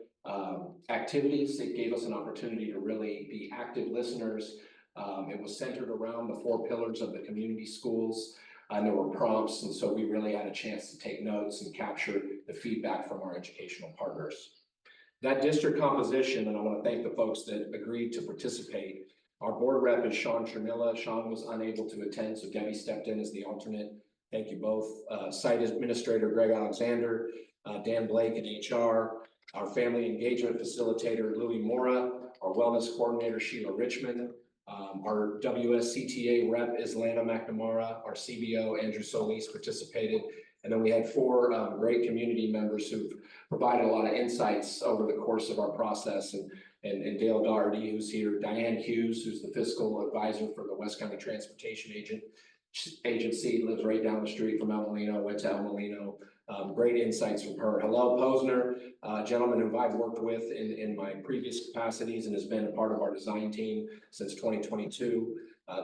D: activities. It gave us an opportunity to really be active listeners. It was centered around the 4 pillars of the community schools. And there were prompts, and so we really had a chance to take notes and capture the feedback from our educational partners. That district composition, and I want to thank the folks that agreed to participate. Our board rep is Sean Tramilla. Sean was unable to attend, so Debbie stepped in as the alternate. Thank you both. Site administrator Greg Alexander, Dan Blake in HR, our family engagement facilitator Louis Mora, our wellness coordinator Sheila Richmond, our WSCTA rep is Lana McNamara, our CBO Andrew Solis participated, and then we had 4 great community members who've provided a lot of insights over the course of our process, and Dale Doherty, who's here, Diane Hughes, who's the fiscal advisor for the West County Transportation Agency, lives right down the street from El Molino, went to El Molino. Great insights from her. Hillel Posner, a gentleman who I've worked with in my previous capacities and has been a part of our design team since 2022,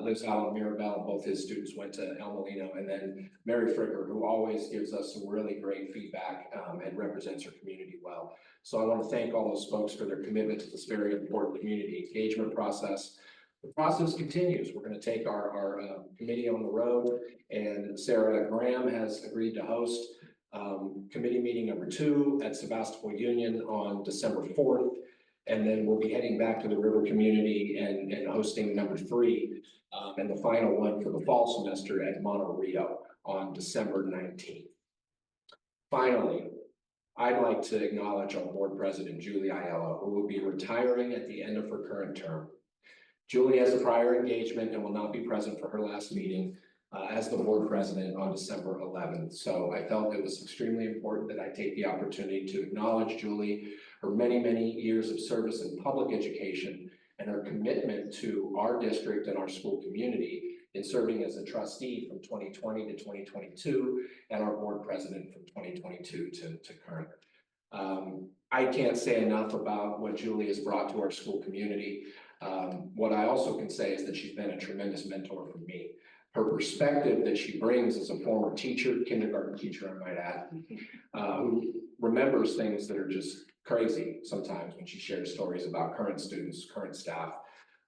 D: lives out on Mirabel. Both his students went to El Molino. And then Mary Fricker, who always gives us some really great feedback and represents her community well. So I want to thank all those folks for their commitment to this very important community engagement process. The process continues. We're going to take our committee on the road, and Sarah Graham has agreed to host committee meeting number 2 at Sebastopol Union on December 4th. And then we'll be heading back to the River community and hosting number 3 and the final one for the fall semester at Monte Rio on December 19th. Finally, I'd like to acknowledge our board president, Julie Aiello, who will be retiring at the end of her current term. Julie has a prior engagement and will not be present for her last meeting as the board president on December 11th. So I felt it was extremely important that I take the opportunity to acknowledge Julie, her many, many years of service in public education, and her commitment to our district and our school community in serving as a trustee from 2020 to 2022 and our board president from 2022 to current. I can't say enough about what Julie has brought to our school community. What I also can say is that she's been a tremendous mentor for me. Her perspective that she brings as a former teacher, kindergarten teacher, I might add, who remembers things that are just crazy sometimes when she shares stories about current students, current staff,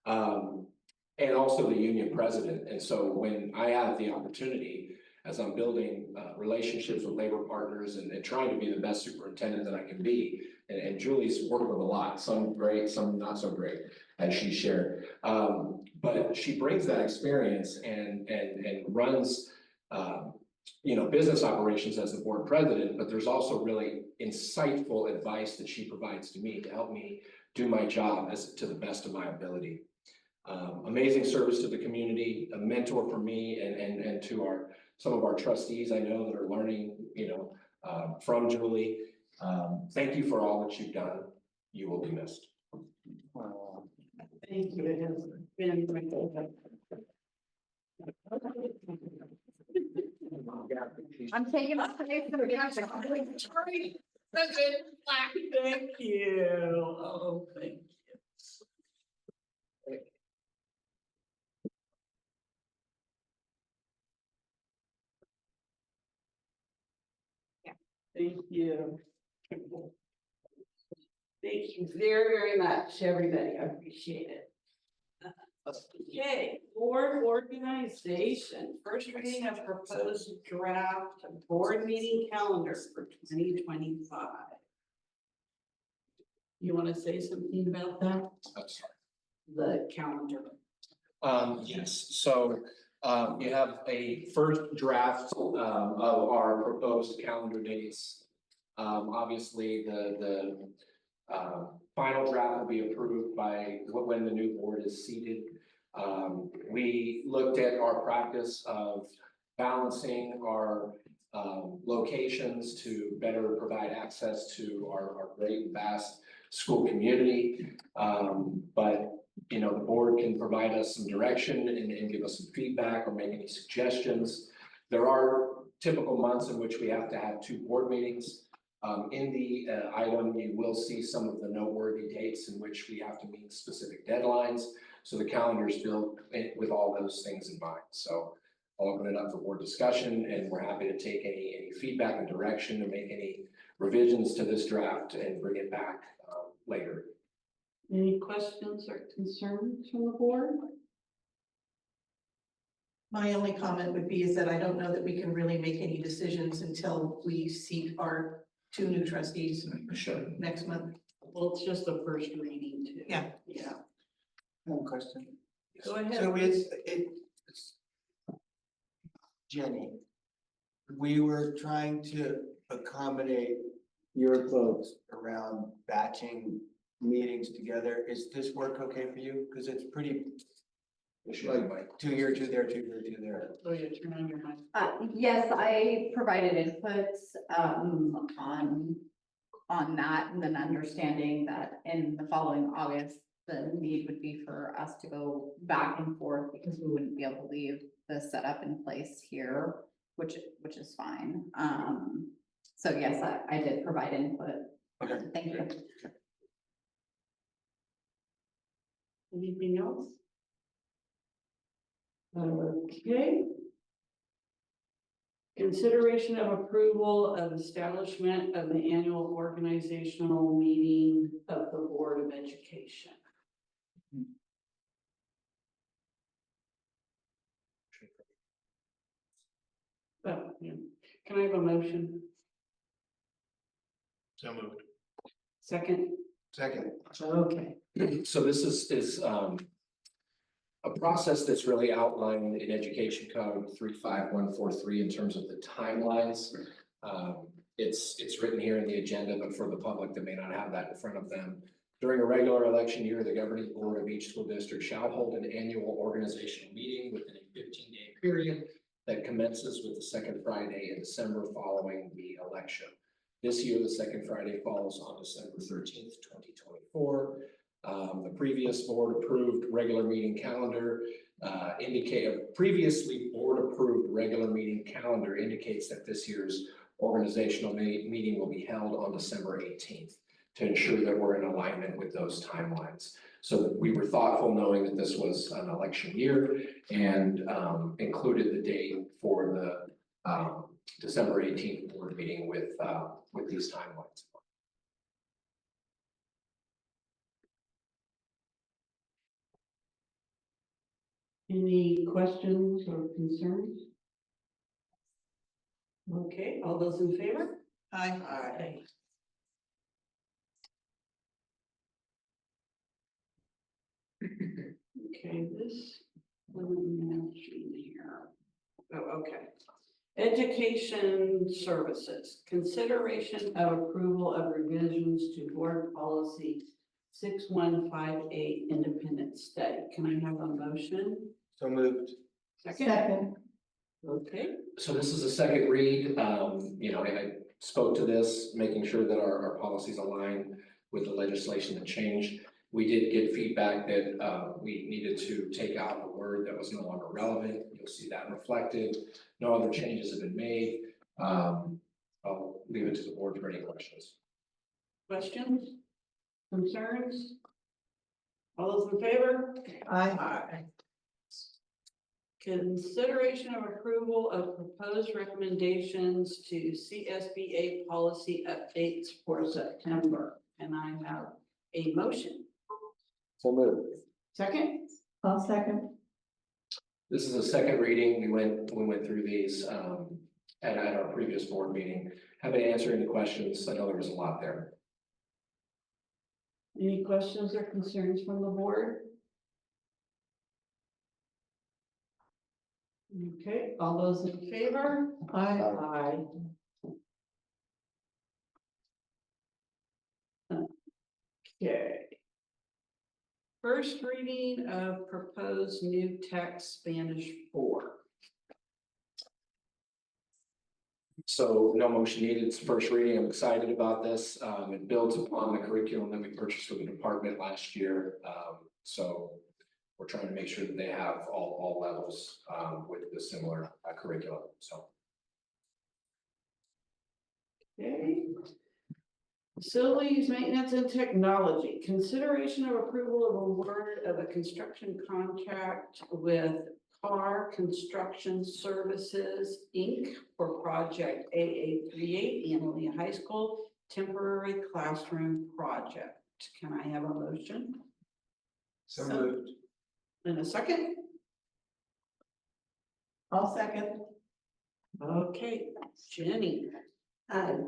D: and also the union president. And so when I have the opportunity, as I'm building relationships with labor partners and trying to be the best superintendent that I can be, and Julie's worked with a lot, some great, some not so great, as she shared. But she brings that experience and runs business operations as the board president, but there's also really insightful advice that she provides to me to help me do my job to the best of my ability. Amazing service to the community, a mentor for me and to some of our trustees I know that are learning, from Julie. Thank you for all that you've done. You will be missed.
A: Thank you. It has been great.
G: I'm taking my place.
A: Thank you. Oh, thank you. Thank you. Thank you very, very much, everybody. I appreciate it. Okay, board organization, first reading of proposed draft board meeting calendar for 2025. You want to say something about that?
D: I'm sorry.
A: The calendar.
D: Yes, so, you have a first draft, of our proposed calendar dates. Obviously, the final draft will be approved by when the new board is seated. We looked at our practice of balancing our locations to better provide access to our great vast school community. But you know, the board can provide us some direction and give us some feedback or make any suggestions. There are typical months in which we have to have 2 board meetings. In the item, you will see some of the noteworthy dates in which we have to meet specific deadlines. So the calendar is built with all those things in mind. So I'll open it up for board discussion, and we're happy to take any feedback and direction and make any revisions to this draft and bring it back later.
A: Any questions or concerns from the board?
V: My only comment would be is that I don't know that we can really make any decisions until we seat our 2 new trustees
D: Sure.
V: next month.
A: Well, it's just the first reading too.
V: Yeah.
A: Yeah.
R: One question.
A: Go ahead.
R: So it's Jenny. We were trying to accommodate your folks around batching meetings together. Is this work okay for you? Because it's pretty, like 2 here, 2 there, 2 here, 2 there.
A: Oh, yeah, turn on your mic.
K: Yes, I provided inputs, on that, and then understanding that in the following August, the need would be for us to go back and forth because we wouldn't be able to leave the setup in place here, which is fine. So yes, I did provide input.
D: Okay.
K: Thank you.
A: Anything else? Okay. Consideration of approval of establishment of the annual organizational meeting of the Board of Education. Oh, yeah. Can I have a motion?
P: So moved.
A: Second?
R: Second.
A: Okay.
D: So this is a process that's really outlined in Education Code 35143 in terms of the timelines. It's written here in the agenda, but for the public that may not have that in front of them. During a regular election year, the governing board of each school district shall hold an annual organizational meeting within a 15-day period that commences with the second Friday in December following the election. This year, the second Friday falls on December 13th, 2024. The previous board approved regular meeting calendar previously board approved regular meeting calendar indicates that this year's organizational meeting will be held on December 18th to ensure that we're in alignment with those timelines. So we were thoughtful knowing that this was an election year and included the date for the December 18th board meeting with these timelines.
A: Any questions or concerns? Okay, all those in favor?
V: Aye.
A: Aye. Okay, this, what do we mention here? Oh, okay. Education services, consideration of approval of revisions to board policy 6158 independent study. Can I have a motion?
R: So moved.
A: Second. Okay.
D: So this is a second read. You know, I spoke to this, making sure that our policies align with the legislation that changed. We did get feedback that we needed to take out a word that was no longer relevant. You'll see that reflected. No other changes have been made. I'll leave it to the board for any questions.
A: Questions? Concerns? All those in favor?
O: Aye.
A: Consideration of approval of proposed recommendations to CSBA policy updates for September. And I have a motion.
D: So moved.
A: Second?
O: I'll second.
D: This is a second reading. We went through these at our previous board meeting. Happy to answer any questions. I know there was a lot there.
A: Any questions or concerns from the board? Okay, all those in favor?
O: Aye.
A: Aye. Okay. First reading of proposed new text Spanish 4.
D: So no motion needed. It's first reading. I'm excited about this. It builds upon the curriculum that we purchased for the department last year. So we're trying to make sure that they have all levels with the similar curriculum. So.
A: Okay. Facilities, maintenance and technology. Consideration of approval of award of a construction contract with Carr Construction Services, Inc. for project AA38 Annalee High School temporary classroom project. Can I have a motion?
R: So moved.
A: In a second?
O: I'll second.
A: Okay, Jenny.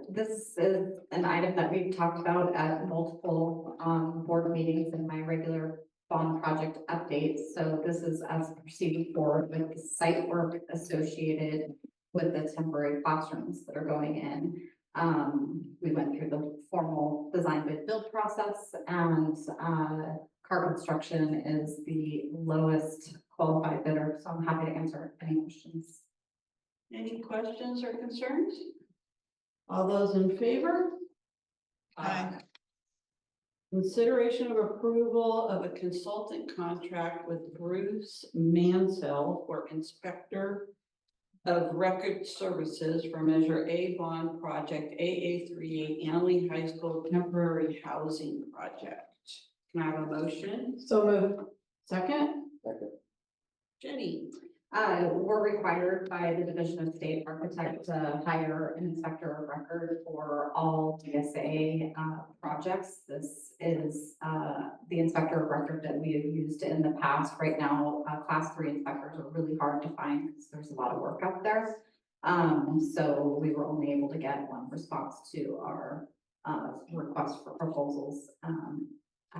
K: This is an item that we've talked about at multiple board meetings in my regular bond project updates. So this is as proceeding forward with the site work associated with the temporary classrooms that are going in. We went through the formal design bid build process, and Carr Construction is the lowest qualified bidder. So I'm happy to answer any questions.
A: Any questions or concerns? All those in favor?
O: Aye.
A: Consideration of approval of a consultant contract with Bruce Mansell for inspector of record services for Measure A bond project AA38 Annalee High School temporary housing project. Can I have a motion?
O: So moved.
A: Second?
D: Second.
A: Jenny.
K: We're required by the Division of State Architect to hire an inspector of record for all DSA projects. This is the inspector of record that we have used in the past. Right now, class 3 inspectors are really hard to find because there's a lot of work out there. So we were only able to get one response to our request for proposals. I'm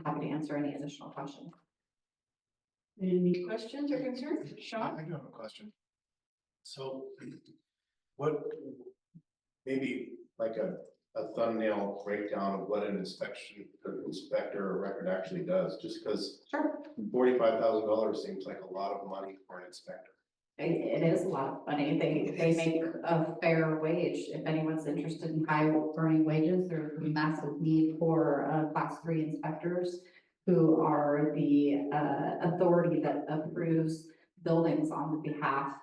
K: happy to answer any additional questions.
A: Any questions or concerns? Sean?
P: I do have a question. So what, maybe like a thumbnail breakdown of what an inspector of record actually does, just because
K: Sure.
P: $45,000 seems like a lot of money for an inspector.
K: It is a lot of money. They make a fair wage. If anyone's interested in high earning wages, there's a massive need for class 3 inspectors who are the authority that approves buildings on the behalf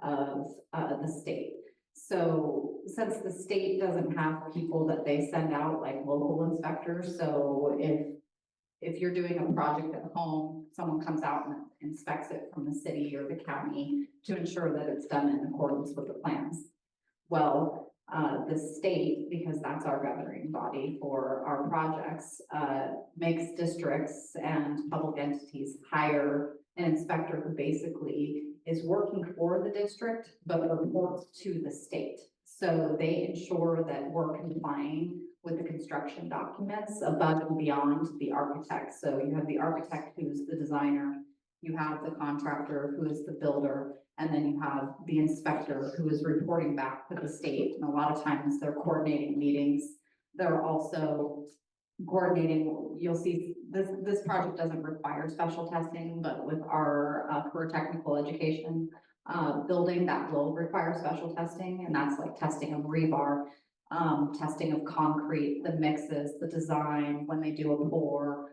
K: of the state. So since the state doesn't have people that they send out like local inspectors, so if you're doing a project at home, someone comes out and inspects it from the city or the county to ensure that it's done in accordance with the plans. Well, the state, because that's our governing body for our projects, makes districts and public entities hire an inspector who basically is working for the district, but reports to the state. So they ensure that we're complying with the construction documents above and beyond the architect. So you have the architect who's the designer, you have the contractor who is the builder, and then you have the inspector who is reporting back to the state. And a lot of times they're coordinating meetings. They're also coordinating, you'll see this project doesn't require special testing, but with our career technical education building, that will require special testing. And that's like testing of rebar, testing of concrete, the mixes, the design, when they do a pour,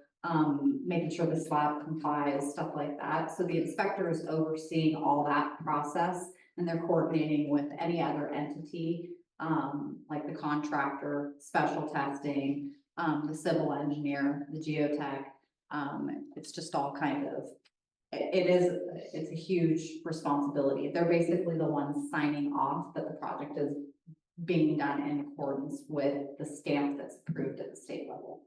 K: making sure the slab complies, stuff like that. So the inspector is overseeing all that process, and they're coordinating with any other entity, like the contractor, special testing,
F: the civil engineer, the geotech. It's just all kind of, it's a huge responsibility. They're basically the ones signing off that the project is being done in accordance with the stamp that's approved at the state level.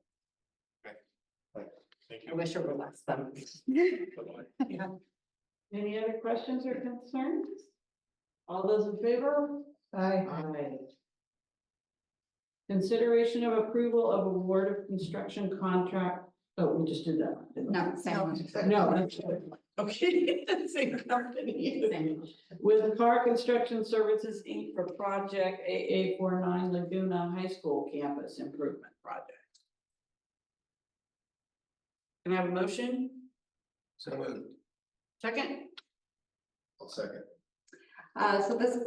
P: Thank
F: I wish it were less than.
A: Yeah. Any other questions or concerns? All those in favor?
O: Aye.
A: Aye. Consideration of approval of award of construction contract. Oh, we just did that one, didn't we?
F: No, same one.
A: No, that's okay. Same company. With Car Construction Services Inc. for project AA 49 Laguna High School Campus Improvement Project. Can I have a motion?
R: So moved.
A: Second?
P: I'll second.
F: So this,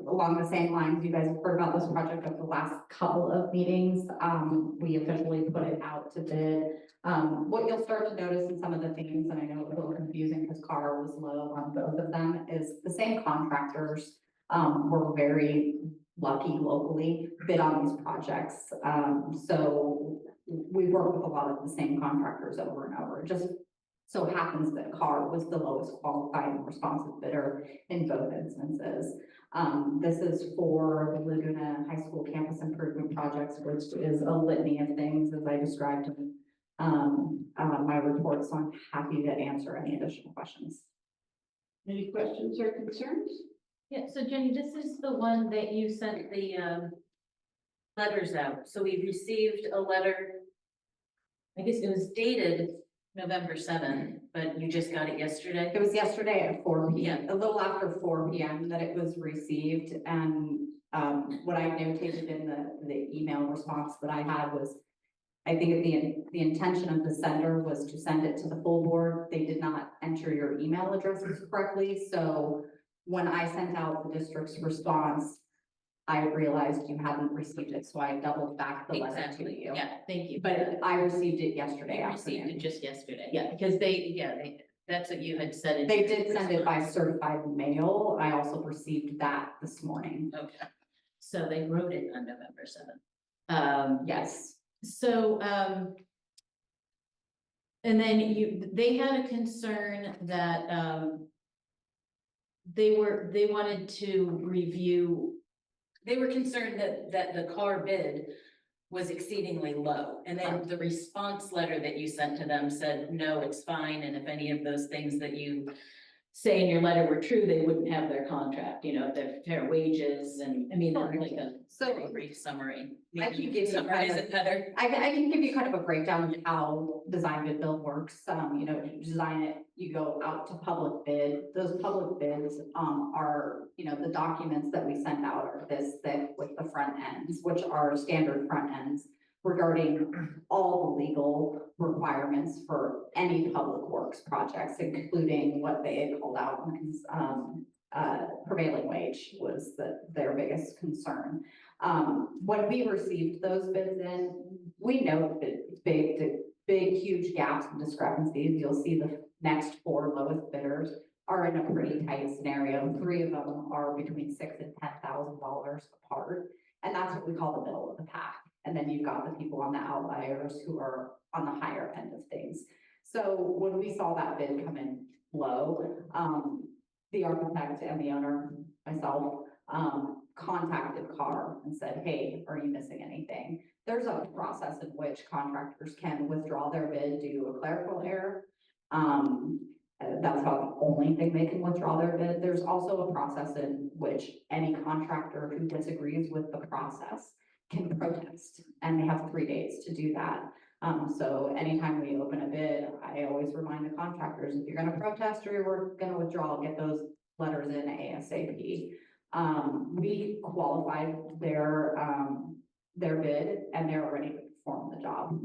F: along the same lines, you guys have heard about this project over the last couple of meetings. We officially put it out to bid. What you'll start to notice in some of the themes, and I know it was a little confusing because CAR was low on both of them, is the same contractors were very lucky locally bid on these projects. So we work with a lot of the same contractors over and over. It just so happens that CAR was the lowest qualified and responsive bidder in both instances. This is for the Laguna High School Campus Improvement Projects, which is a litany of things as I described in my report, so I'm happy to answer any additional questions.
A: Any questions or concerns?
E: Yeah, so Jenny, this is the one that you sent the letters out. So we received a letter. I guess it was dated November 7th, but you just got it yesterday?
F: It was yesterday at 4 p.m., a little after 4 p.m. that it was received, and what I notated in the email response that I had was, I think the intention of the sender was to send it to the full board. They did not enter your email addresses correctly, so when I sent out the district's response, I realized you hadn't received it, so I doubled back the letter to you.
E: Yeah, thank you.
F: But I received it yesterday
E: I received
F: afternoon.
E: it just yesterday, yeah, because that's what you had said. in
F: They
E: your
F: did send it by
E: response.
F: certified mail. I also received that this morning.
E: Okay, so they wrote it on November 7th.
F: Yes.
E: So, and then they had a concern that, they wanted to review. They were concerned that the CAR bid was exceedingly low. And then the response letter that you sent to them said, no, it's fine. And if any of those things that you say in your letter were true, they wouldn't have their contract, their fair wages and, I mean, like a very brief summary.
F: I can give you
E: Summarize it better.
F: I can give you kind of a breakdown of how design bid build works. You design it, you go out to public bid. Those public bids are, the documents that we send out are this thick with the front ends, which are standard front ends regarding all the legal requirements for any public works projects, including what they had called out because prevailing wage was their biggest concern. When we received those bids in, we know that big, huge gaps and discrepancies. You'll see the next 4 lowest bidders are in a pretty tight scenario. 3 of them are between $6,000 and $10,000 apart. And that's what we call the middle of the pack. And then you've got the people on the outliers who are on the higher end of things. So when we saw that bid come in low, the architect and the owner, myself, contacted CAR and said, hey, are you missing anything? There's a process in which contractors can withdraw their bid due to a clerical error. That's not the only thing they can withdraw their bid. There's also a process in which any contractor who disagrees with the process can protest, and they have 3 days to do that. So anytime we open a bid, I always remind the contractors, if you're gonna protest or you're gonna withdraw, get those letters in ASAP. We qualified their bid and they're ready to perform the job.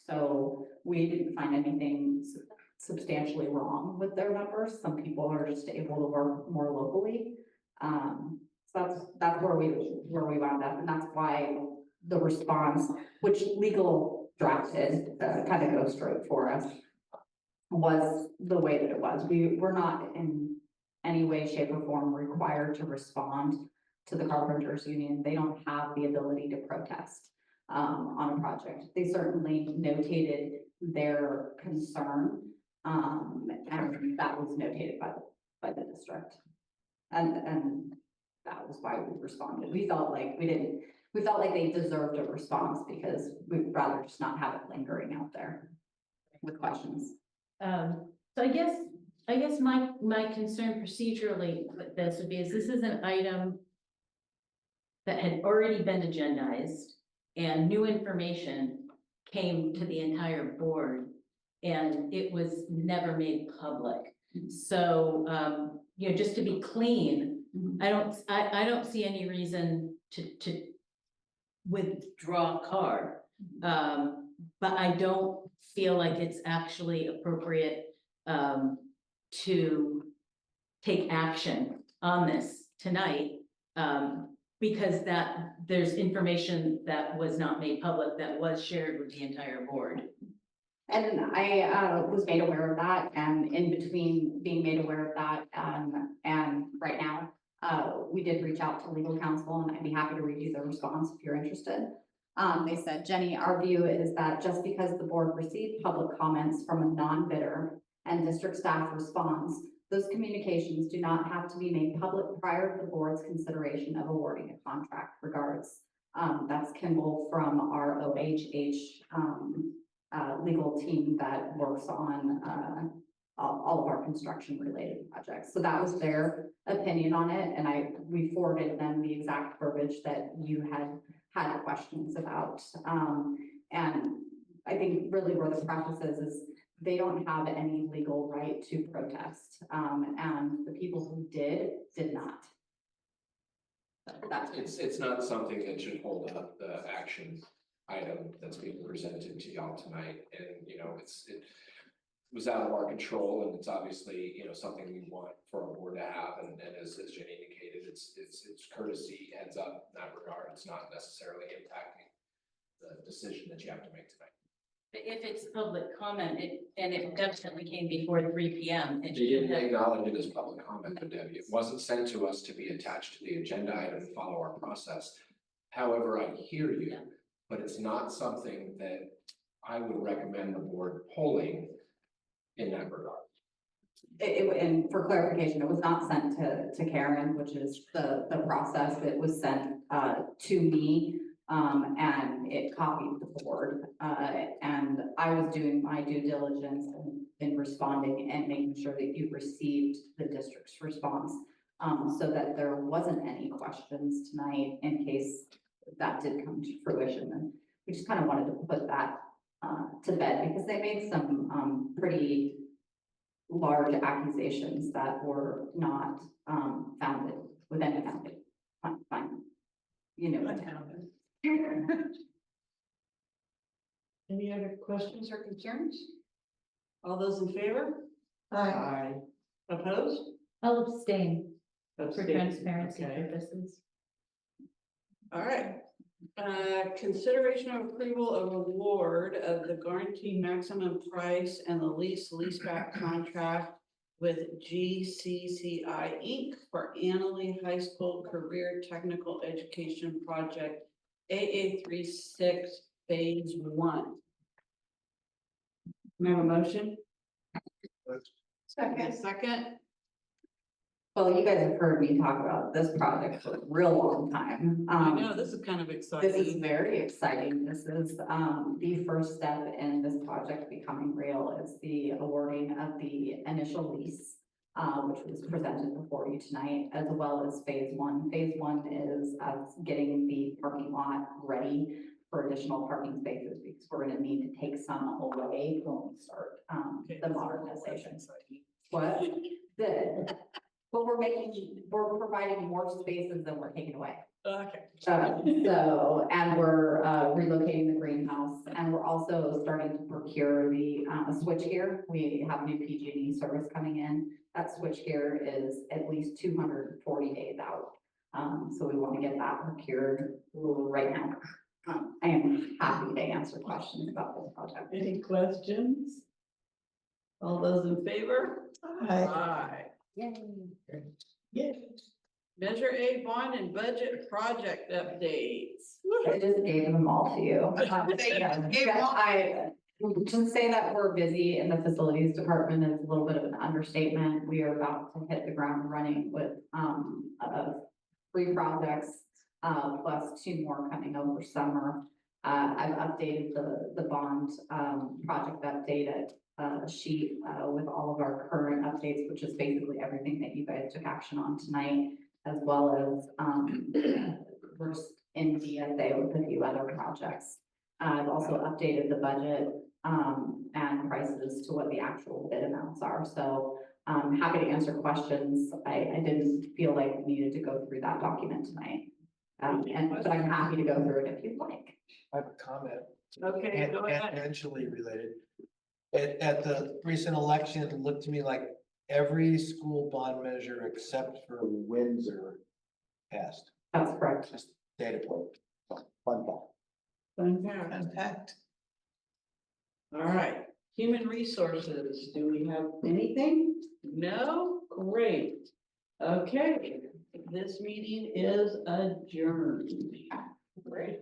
F: So we didn't find anything substantially wrong with their numbers. Some people are just able to work more locally. So that's where we wound up, and that's why the response, which legal drafted, kind of goes straight for us, was the way that it was. We were not in any way, shape, or form required to respond to the Carpenters Union. They don't have the ability to protest. on a project. They certainly notated their concern, and that was notated by the district. And that was why we responded. We felt like they deserved a response because we'd rather just not have it lingering out there with questions.
E: So I guess my concern procedurally with this would be, is this is an item that had already been agendized and new information came to the entire board and it was never made public. So, just to be clean, I don't see any reason to withdraw a card. But I don't feel like it's actually appropriate to take action on this tonight. Because there's information that was not made public that was shared with the entire board.
F: And I was made aware of that, and in between being made aware of that and right now, we did reach out to legal counsel, and I'd be happy to review the response if you're interested. They said, Jenny, our view is that just because the board received public comments from a non-bidder and district staff responds, those communications do not have to be made public prior to the board's consideration of awarding a contract. Regards. That's Kimball from our OHH legal team that works on all of our construction related projects. So that was their opinion on it. And we forwarded them the exact verbiage that you had questions about. And I think really where the preface is they don't have any legal right to protest. And the people who did not.
D: It's not something that should hold up the action item that's being presented to y'all tonight. And, it was out of our control, and it's obviously, something we want for our board to have. And as Jenny indicated, it's courtesy, heads up in that regard. It's not necessarily impacting the decision that you have to make tonight.
E: If it's public comment, and it definitely came before 3 p.m.
D: They didn't acknowledge it as public comment, but Debbie, it wasn't sent to us to be attached to the agenda item and follow our process. However, I hear you, but it's not something that I would recommend the board polling in that regard.
F: And for clarification, it was not sent to Karen, which is the process. It was sent to me. And it copied the board, and I was doing my due diligence in responding and making sure that you received the district's response, so that there wasn't any questions tonight in case that did come to fruition. And we just kind of wanted to put that to bed because they made some pretty large accusations that were not founded with any founding. Fine. Unfounded.
A: Any other questions or concerns? All those in favor?
O: Aye.
A: Opposed?
E: I'll abstain for
A: Abstain.
E: transparency
A: Okay.
E: purposes.
A: All right. Consideration of approval of award of the guaranteed maximum price and the leaseback contract with GCCI Inc. for Annalee High School Career Technical Education Project AA36 Phase 1. May I have a motion? Second.
F: Well, you guys have heard me talk about this project for a real long time.
A: I know, this is kind of exciting.
F: This is very exciting. This is the first step in this project becoming real. It's the awarding of the initial lease, which was presented before you tonight, as well as phase 1. Phase 1 is getting the parking lot ready for additional parking spaces because we're going to need to take some away when we start the modernization. What? But we're providing more spaces than we're taking away.
A: Okay.
F: And we're relocating the greenhouse, and we're also starting to procure the switchgear. We have new PG&E service coming in. That switchgear is at least 240 days out. So we want to get that procured right now. I am happy to answer questions about this project.
A: Any questions? All those in favor? Aye. Yay. Measure A bond and budget project updates. Woo.
F: I just gave them all to you.
V: They
F: Yeah,
V: gave them all.
F: I, to say that we're busy in the facilities department is a little bit of an understatement. We are about to hit the ground running with, 3 projects, plus 2 more coming over summer. I've updated the bond, project updated, sheet, with all of our current updates, which is basically everything that you guys took action on tonight, as well as, we're in DSA with a few other projects. I've also updated the budget, and prices to what the actual bid amounts are, so I'm happy to answer questions. I didn't feel like we needed to go through that document tonight. But I'm happy to go through it if you'd like.
R: I have a comment.
A: Okay, go ahead.
R: Tangentially related. At the recent election, it looked to me like every school bond measure except for Windsor passed.
F: That's correct.
R: Just data point. Fun fact.
A: Fun fact. All right, human resources, do we have anything? No? Great. Okay, this meeting is adjourned. Great.